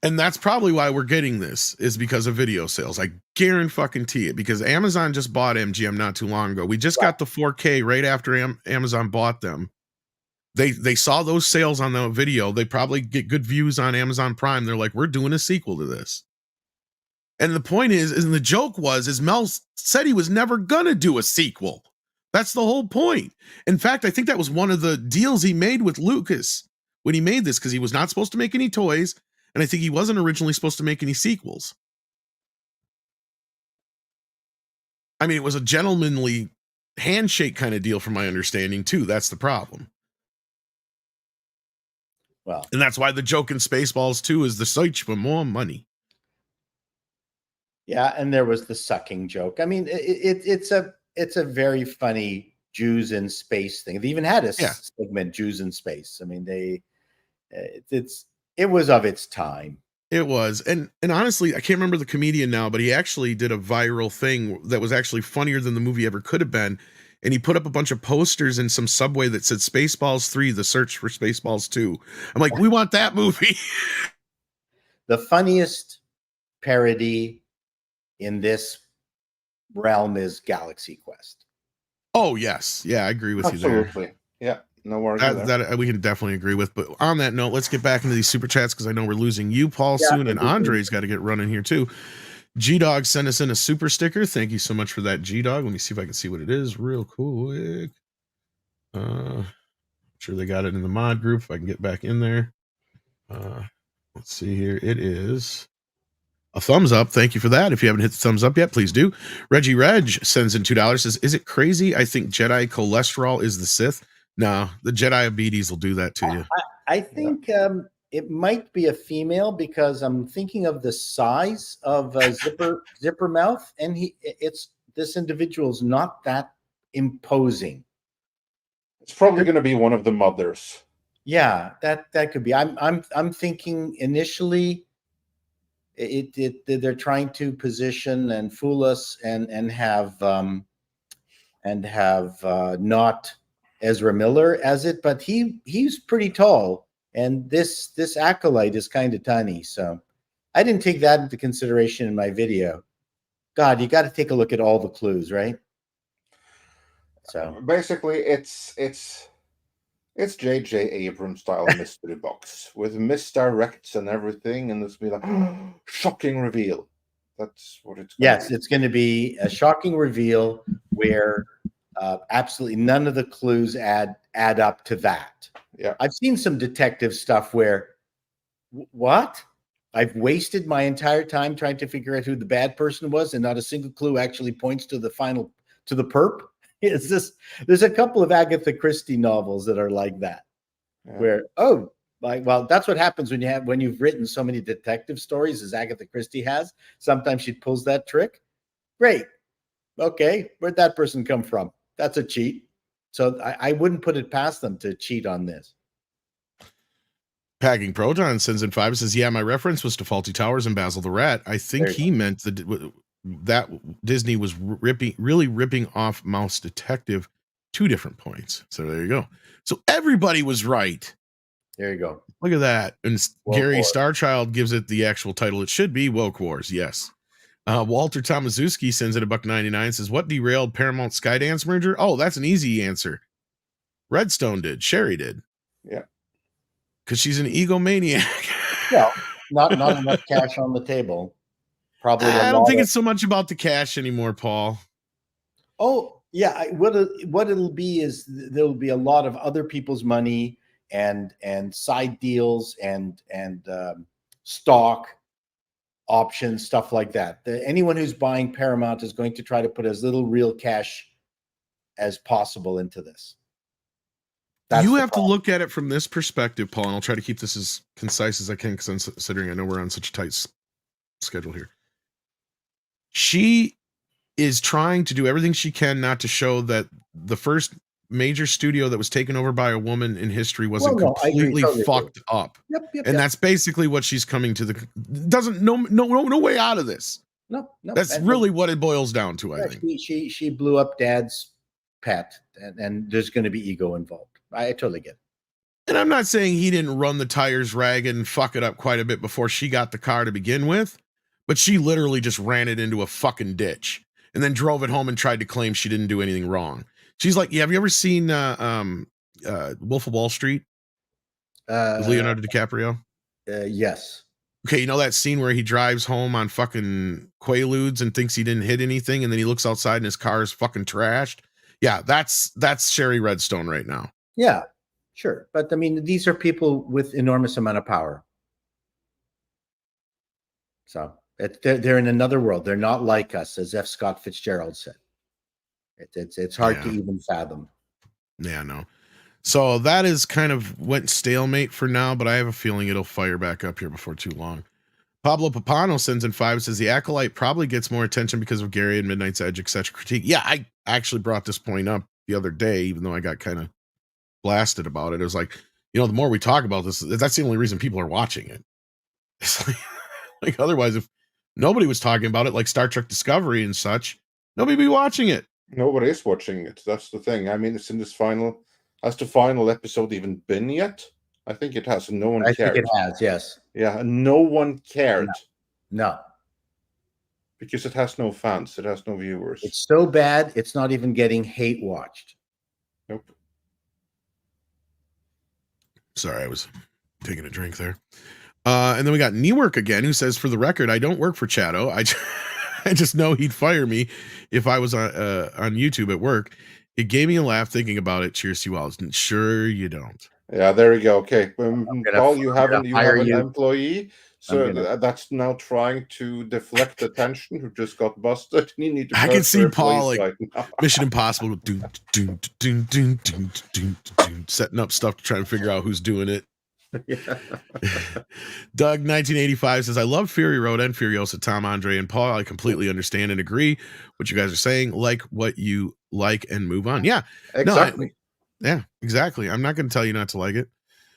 And that's probably why we're getting this, is because of video sales. I guarantee it, because Amazon just bought MGM not too long ago. We just got the 4K right after Amazon bought them. They saw those sales on the video. They probably get good views on Amazon Prime. They're like, we're doing a sequel to this. And the point is the joke is Mel said he was never gonna do a sequel. That's the whole point. In fact, I think that was one of the deals he made with Lucas when he made this, because he was not supposed to make any toys, and I think he wasn't originally supposed to make any sequels. I mean, it was a gentlemanly handshake kind of deal from my understanding too. That's the problem. Well, and that's why the joke in Spaceballs 2 is the search for more money. Yeah, and there was the sucking joke. I mean, it's a very funny Jews in space thing. They even had a segment, Jews in Space. I mean, it was of its time. It was. And honestly, I can't remember the comedian now, but he actually did a viral thing that was actually funnier than the movie ever could have been. And he put up a bunch of posters in some subway that said Spaceballs 3, the search for Spaceballs 2. I'm like, we want that movie. The funniest parody in this realm is Galaxy Quest. Oh, yes. Yeah, I agree with you there. Absolutely. Yeah, no worries. That we can definitely agree with. But on that note, let's get back into these super chats, because I know we're losing you, Paul, soon, and Andre's got to get running here too. G-Dog sent us in a super sticker. Thank you so much for that, G-Dog. Let me see if I can see what it is real quick. I'm sure they got it in the mod group. If I can get back in there. Let's see here. It is a thumbs up. Thank you for that. If you haven't hit the thumbs up yet, please do. Reggie Reg sends in $2. Says, is it crazy? I think Jedi cholesterol is the Sith. No, the Jedi diabetes will do that to you. I think it might be a female, because I'm thinking of the size of zipper mouth, and this individual's not that imposing. It's probably going to be one of the mothers. Yeah, that could be. I'm thinking initially they're trying to position and fool us and have not Ezra Miller as it, but he's pretty tall, and this Acolyte is kind of tiny, so I didn't take that into consideration in my video. God, you got to take a look at all the clues, right? So basically, it's J.J. Abrams style mystery box with misdirects and everything, and it's be like shocking reveal. That's what it's. Yes, it's going to be a shocking reveal where absolutely none of the clues add up to that. Yeah, I've seen some detective stuff where what? I've wasted my entire time trying to figure out who the bad person was, and not a single clue actually points to the perp. There's a couple of Agatha Christie novels that are like that, where that's what happens when you've written so many detective stories as Agatha Christie has. Sometimes she pulls that trick. Great. Okay, where'd that person come from? That's a cheat. So I wouldn't put it past them to cheat on this. Packing Proton sends in 5 and says, yeah, my reference was to Faulty Towers and Basil the Rat. I think he meant that Disney was really ripping off Mouse Detective. 2 different points. So there you go. So everybody was right. There you go. Look at that. And Woke Gary Wars. Starchild gives it the actual title it should be, Woke Wars. Yes. Walter Tomaszewski sends in $1.99, says, what derailed Paramount Skydance merger? Oh, that's an easy answer. Redstone did. Sherry did. Yeah. Because she's an egomaniac. Well, not enough cash on the table. Probably. I don't think it's so much about the cash anymore, Paul. Oh, yeah. What it'll be is there'll be a lot of other people's money and side deals and stock options, stuff like that. Anyone who's buying Paramount is going to try to put as little real cash as possible into this. You have to look at it from this perspective, Paul, and I'll try to keep this as concise as I can, considering I know we're on such a tight schedule here. She is trying to do everything she can not to show that the first major studio that was taken over by a woman in history wasn't completely fucked up. Yep, and that's basically what she's coming to no way out of this. No. That's really what it boils down to, I think. She blew up Dad's pet, and there's going to be ego involved. I totally get it. And I'm not saying he didn't run the tires ragged and fuck it up quite a bit before she got the car to begin with, but she literally just ran it into a fucking ditch and then drove it home and tried to claim she didn't do anything wrong. She's like, have you ever seen Wolf of Wall Street with Leonardo DiCaprio? Yes. Okay, you know that scene where he drives home on fucking Quaaludes and thinks he didn't hit anything, and then he looks outside and his car is fucking trashed? Yeah, that's Sherry Redstone right now. Yeah, sure. But I mean, these are people with enormous amount of power. So they're in another world. They're not like us, as F. Scott Fitzgerald said. It's hard to even fathom. Yeah, no. So that is kind of went stalemate for now, but I have a feeling it'll fire back up here before too long. Pablo Papano sends in 5, says the Acolyte probably gets more attention because of Gary and Midnight's Edge, etc. critique. Yeah, I actually brought this point up the other day, even though I got kind of blasted about it. It was like, the more we talk about this, that's the only reason people are watching it. It's like otherwise, if nobody was talking about it, like Star Trek Discovery and such, nobody would be watching it. Nobody is watching it. That's the thing. I mean, it's in this final. Has the final episode even been yet? I think it has. No one cared. I think it has, yes. Yeah, no one cared. No. Because it has no fans. It has no viewers. It's so bad, it's not even getting hate watched. Nope. Sorry, I was taking a drink there. And then we got Newark again, who says, for the record, I don't work for Chato. I just know he'd fire me if I was on YouTube at work. It gave me a laugh thinking about it. Cheers to you all. Sure you don't. Yeah, there we go. Okay, Paul, you have an employee, so that's now trying to deflect attention. Who just got busted? You need to. I can see Paul like Mission Impossible, setting up stuff to try and figure out who's doing it. Doug 1985 says, I love Fury Road and Furiosa, Tom, Andre, and Paul. I completely understand and agree what you guys are saying. Like what you like and move on. Yeah, exactly. Yeah, exactly. I'm not going to tell you not to like it.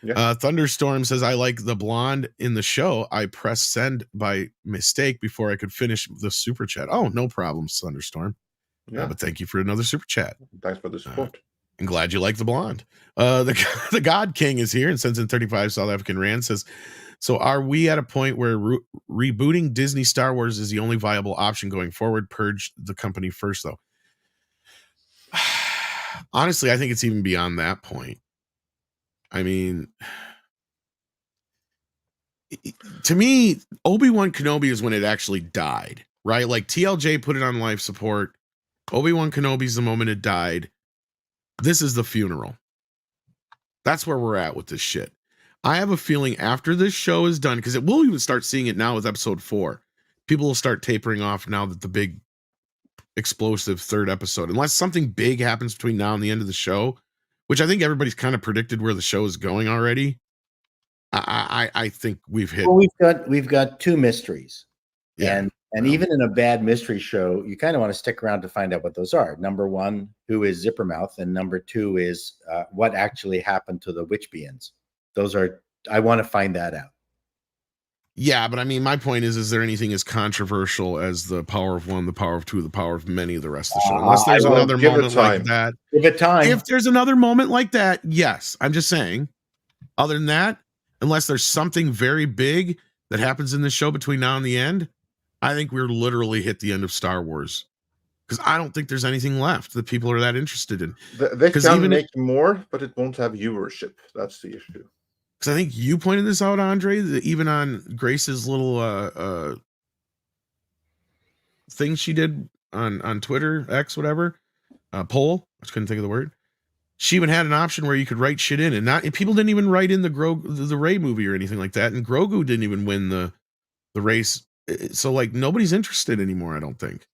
Yeah. Thunderstorm says, I like the blonde in the show. I pressed send by mistake before I could finish the super chat. Oh, no problem, Thunderstorm. Yeah, but thank you for another super chat. Thanks for the support. I'm glad you like the blonde. The God King is here and sends in 35 South African Rand, says, so are we at a point where rebooting Disney Star Wars is the only viable option going forward? Purge the company first, though. Honestly, I think it's even beyond that point. I mean, to me, Obi-Wan Kenobi is when it actually died, right? Like TLJ put it on life support. Obi-Wan Kenobi's the moment it died. This is the funeral. That's where we're at with this shit. I have a feeling after this show is done, because we'll even start seeing it now with episode 4. People will start tapering off now that the big explosive third episode, unless something big happens between now and the end of the show, which I think everybody's kind of predicted where the show is going already. I think we've hit. Well, we've got 2 mysteries, and even in a bad mystery show, you kind of want to stick around to find out what those are. Number 1, who is Zippermouth, and number 2 is what actually happened to the witch beings. Those are, I want to find that out. Yeah, but I mean, my point is there anything as controversial as the power of one, the power of two, the power of many of the rest of the show? Unless there's another moment like that. Give it time. If there's another moment like that, yes. I'm just saying. Other than that, unless there's something very big that happens in the show between now and the end, I think we're literally hit the end of Star Wars. Because I don't think there's anything left that people are that interested in. They can make more, but it won't have viewership. That's the issue. Because I think you pointed this out, Andre, that even on Grace's little thing she did on Twitter, X, whatever, poll, I just couldn't think of the word. she even had an option where you could write shit in, and people didn't even write in the Ray movie or anything like that, and Grogu didn't even win the race. So like nobody's interested anymore, I don't think,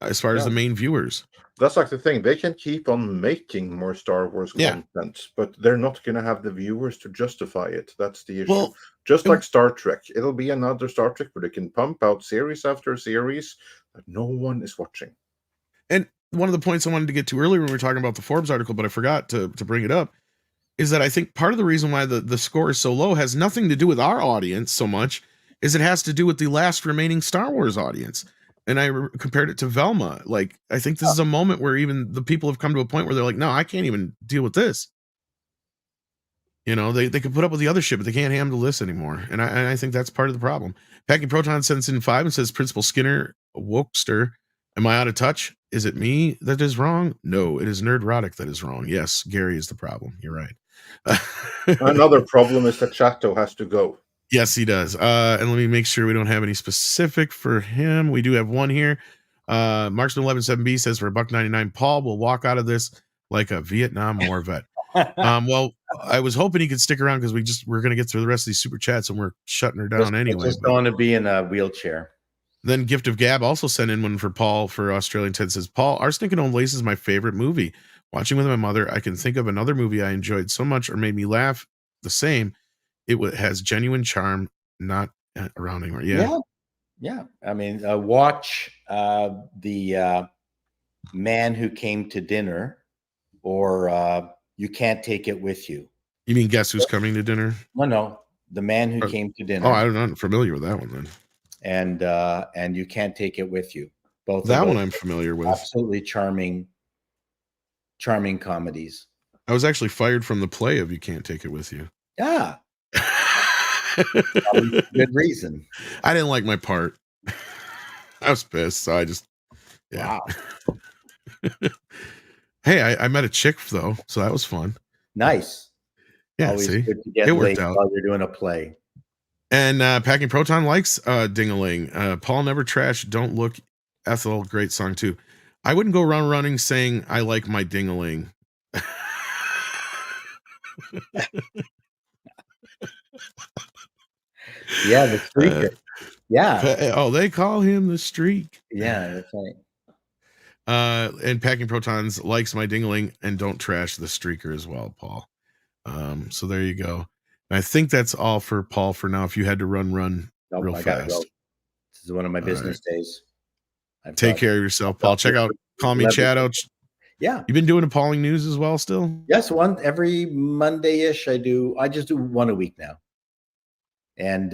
as far as the main viewers. That's like the thing. They can keep on making more Star Wars content, but they're not going to have the viewers to justify it. That's the issue. Well, just like Star Trek, it'll be another Star Trek where they can pump out series after series that no one is watching. And one of the points I wanted to get to earlier when we were talking about the Forbes article, but I forgot to bring it up, is that I think part of the reason why the score is so low has nothing to do with our audience so much, is it has to do with the last remaining Star Wars audience. And I compared it to Velma. Like, I think this is a moment where even the people have come to a point where they're like, no, I can't even deal with this. You know, they can put up with the other shit, but they can't handle this anymore. And I think that's part of the problem. Packing Proton sends in 5 and says, Principal Skinner, Wokester, am I out of touch? Is it me that is wrong? No, it is Nerdrotic that is wrong. Yes, Gary is the problem. You're right. Another problem is that Chato has to go. Yes, he does. And let me make sure we don't have any specific for him. We do have one here. Marksman 117B says for $1.99, Paul will walk out of this like a Vietnam War vet. Well, I was hoping he could stick around because we're going to get through the rest of these super chats and we're shutting her down anyway. Just going to be in a wheelchair. Then Gift of Gab also sent in one for Paul for Australian Ted. Says, Paul, Arsenic and Old Lace is my favorite movie. Watching with my mother, I can think of another movie I enjoyed so much or made me laugh the same. It has genuine charm, not around anymore. Yeah. I mean, watch the Man Who Came to Dinner, or You Can't Take It With You. You mean Guess Who's Coming to Dinner? No, The Man Who Came to Dinner. Oh, I'm not familiar with that one then. And You Can't Take It With You. Both that one I'm familiar with. Absolutely charming comedies. I was actually fired from the play of You Can't Take It With You. Yeah. Good reason. I didn't like my part. I was pissed, so I just Wow. Hey, I met a chick though, so that was fun. Nice. Yeah, always see, good to get it worked out while you're doing a play. And Packing Proton likes Ding-a-ling. Paul Never Trash, Don't Look, Ethel, great song too. I wouldn't go around running saying I like my ding-a-ling. Yeah, the streaker. Yeah. They call him the streak. Yeah, that's right. And Packing Protons likes my ding-a-ling and don't trash the streaker as well, Paul. So there you go. And I think that's all for Paul for now. If you had to run real fast. Go. This is one of my business days. Take care of yourself, Paul. Check out Call Me Chato. Yeah. You've been doing Appalling News as well still? Yes, one every Monday-ish I do. I just do one a week now. And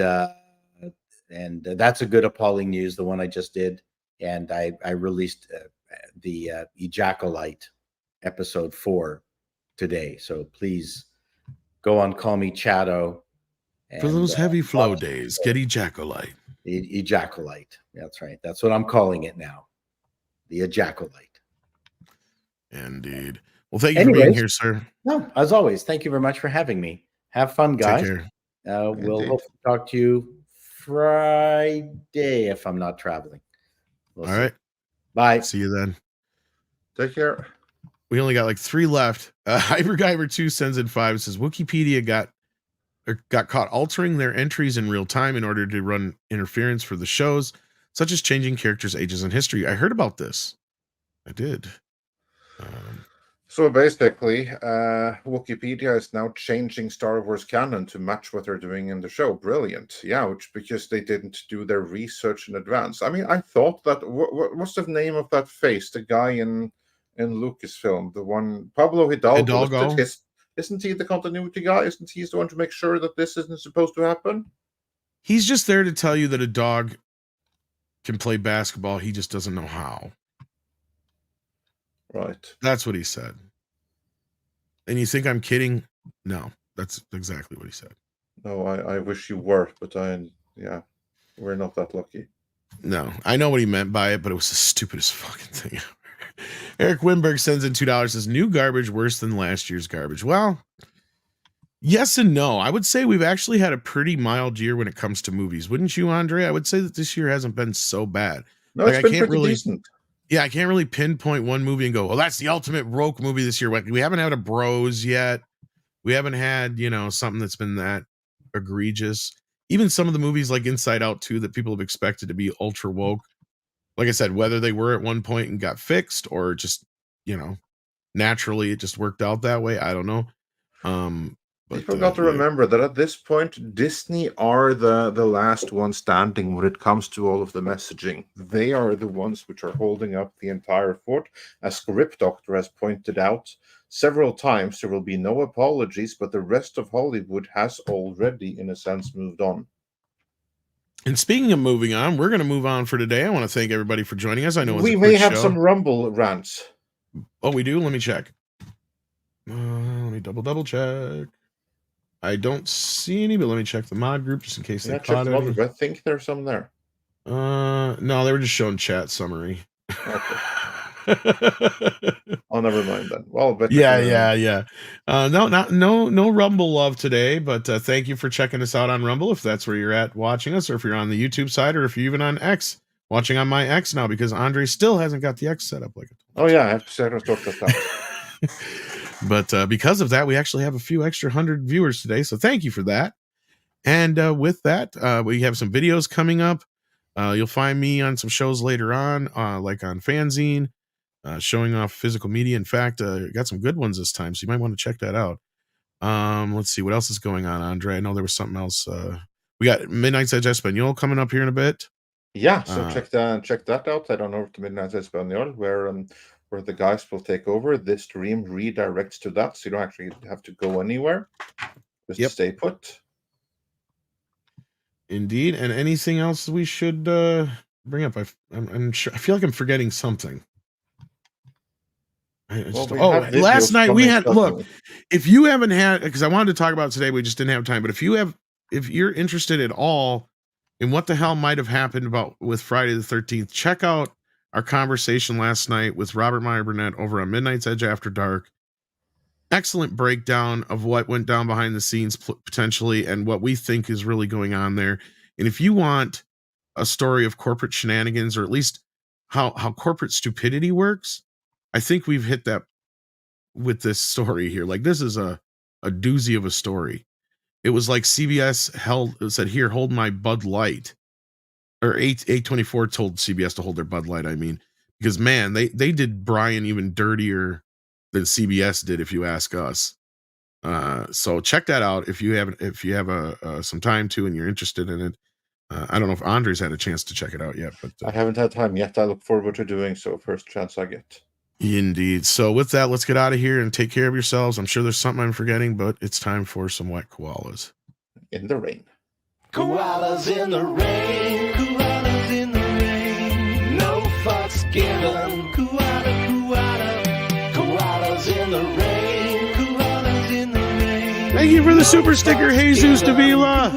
that's a good Appalling News, the one I just did. And I released the Acolyte episode 4 today. So please go on Call Me Chato. For those heavy flow days, get Acolyte. Acolyte. That's right. That's what I'm calling it now. The Acolyte. Indeed. Well, thank you for being here, sir. No, as always, thank you very much for having me. Have fun, guys. Take care. We'll hopefully talk to you Friday if I'm not traveling. All right. Bye. See you then. Take care. We only got like 3 left. Hyperguyver 2 sends in 5 and says Wikipedia got caught altering their entries in real time in order to run interference for the shows, such as changing characters' ages and history. I heard about this. I did. So basically, Wikipedia is now changing Star Wars canon to match what they're doing in the show. Brilliant. Yeah, because they didn't do their research in advance. I mean, I thought that, what's the name of that face? The guy in Lucasfilm, the one, Pablo Hidalgo. Isn't he the continuity guy? Isn't he the one to make sure that this isn't supposed to happen? He's just there to tell you that a dog can play basketball. He just doesn't know how. Right. That's what he said. And you think I'm kidding? No, that's exactly what he said. No, I wish you were, but we're not that lucky. No, I know what he meant by it, but it was the stupidest fucking thing ever. Eric Winberg sends in $2, says new garbage worse than last year's garbage. Well, yes and no. I would say we've actually had a pretty mild year when it comes to movies. Wouldn't you, Andre? I would say that this year hasn't been so bad. No, it's been pretty decent. I can't really pinpoint one movie and go, well, that's the ultimate woke movie this year. We haven't had a Bros yet. We haven't had, something that's been that egregious. Even some of the movies like Inside Out 2 that people have expected to be ultra woke. Like I said, whether they were at one point and got fixed or just, naturally it just worked out that way. I don't know. People got to remember that at this point, Disney are the last one standing when it comes to all of the messaging. They are the ones which are holding up the entire fort. As Script Doctor has pointed out several times, there will be no apologies, but the rest of Hollywood has already, in a sense, moved on. And speaking of moving on, we're going to move on for today. I want to thank everybody for joining us. I know we may have some Rumble rants. Oh, we do? Let me check. Let me double check. I don't see any, but let me check the mod group just in case they caught it. I think there's some there. No, they were just showing chat summary. Okay. Oh, never mind then. Well, but yeah. No Rumble love today, but thank you for checking us out on Rumble if that's where you're at watching us, or if you're on the YouTube side, or if you're even on X watching on my X now, because Andre still hasn't got the X set up like it. Oh yeah, I have to talk about that. But because of that, we actually have a few extra 100 viewers today, so thank you for that. And with that, we have some videos coming up. You'll find me on some shows later on, like on Fanzine, showing off physical media. In fact, got some good ones this time, so you might want to check that out. Let's see what else is going on, Andre. I know there was something else. We got Midnight's Edge Espanol coming up here in a bit. Yeah, so check that out. Head on over to Midnight's Espanol, where the guys will take over. This stream redirects to that, so you don't actually have to go anywhere. Just stay put. Indeed. And anything else we should bring up? I'm sure. I feel like I'm forgetting something. Last night we had if you haven't had, because I wanted to talk about it today, we just didn't have time. But if you're interested at all in what the hell might have happened with Friday the 13th, check out our conversation last night with Robert Meyer Burnett over on Midnight's Edge After Dark. Excellent breakdown of what went down behind the scenes potentially, and what we think is really going on there. And if you want a story of corporate shenanigans, or at least how corporate stupidity works, I think we've hit that with this story here. Like, this is a doozy of a story. It was like CBS said, here, hold my Bud Light. Or A24 told CBS to hold their Bud Light, I mean. Because, man, they did Brian even dirtier than CBS did, if you ask us. So check that out if you have some time to and you're interested in it. I don't know if Andre's had a chance to check it out yet, but I haven't had time yet. I look forward to doing so first chance I get. Indeed. So with that, let's get out of here and take care of yourselves. I'm sure there's something I'm forgetting, but it's time for some wet koalas. In the rain. Koalas in the rain. Koalas in the rain. No fucks given. Koala. Koalas in the rain. Koalas in the rain. Thank you for the super sticker, Jesus Davila.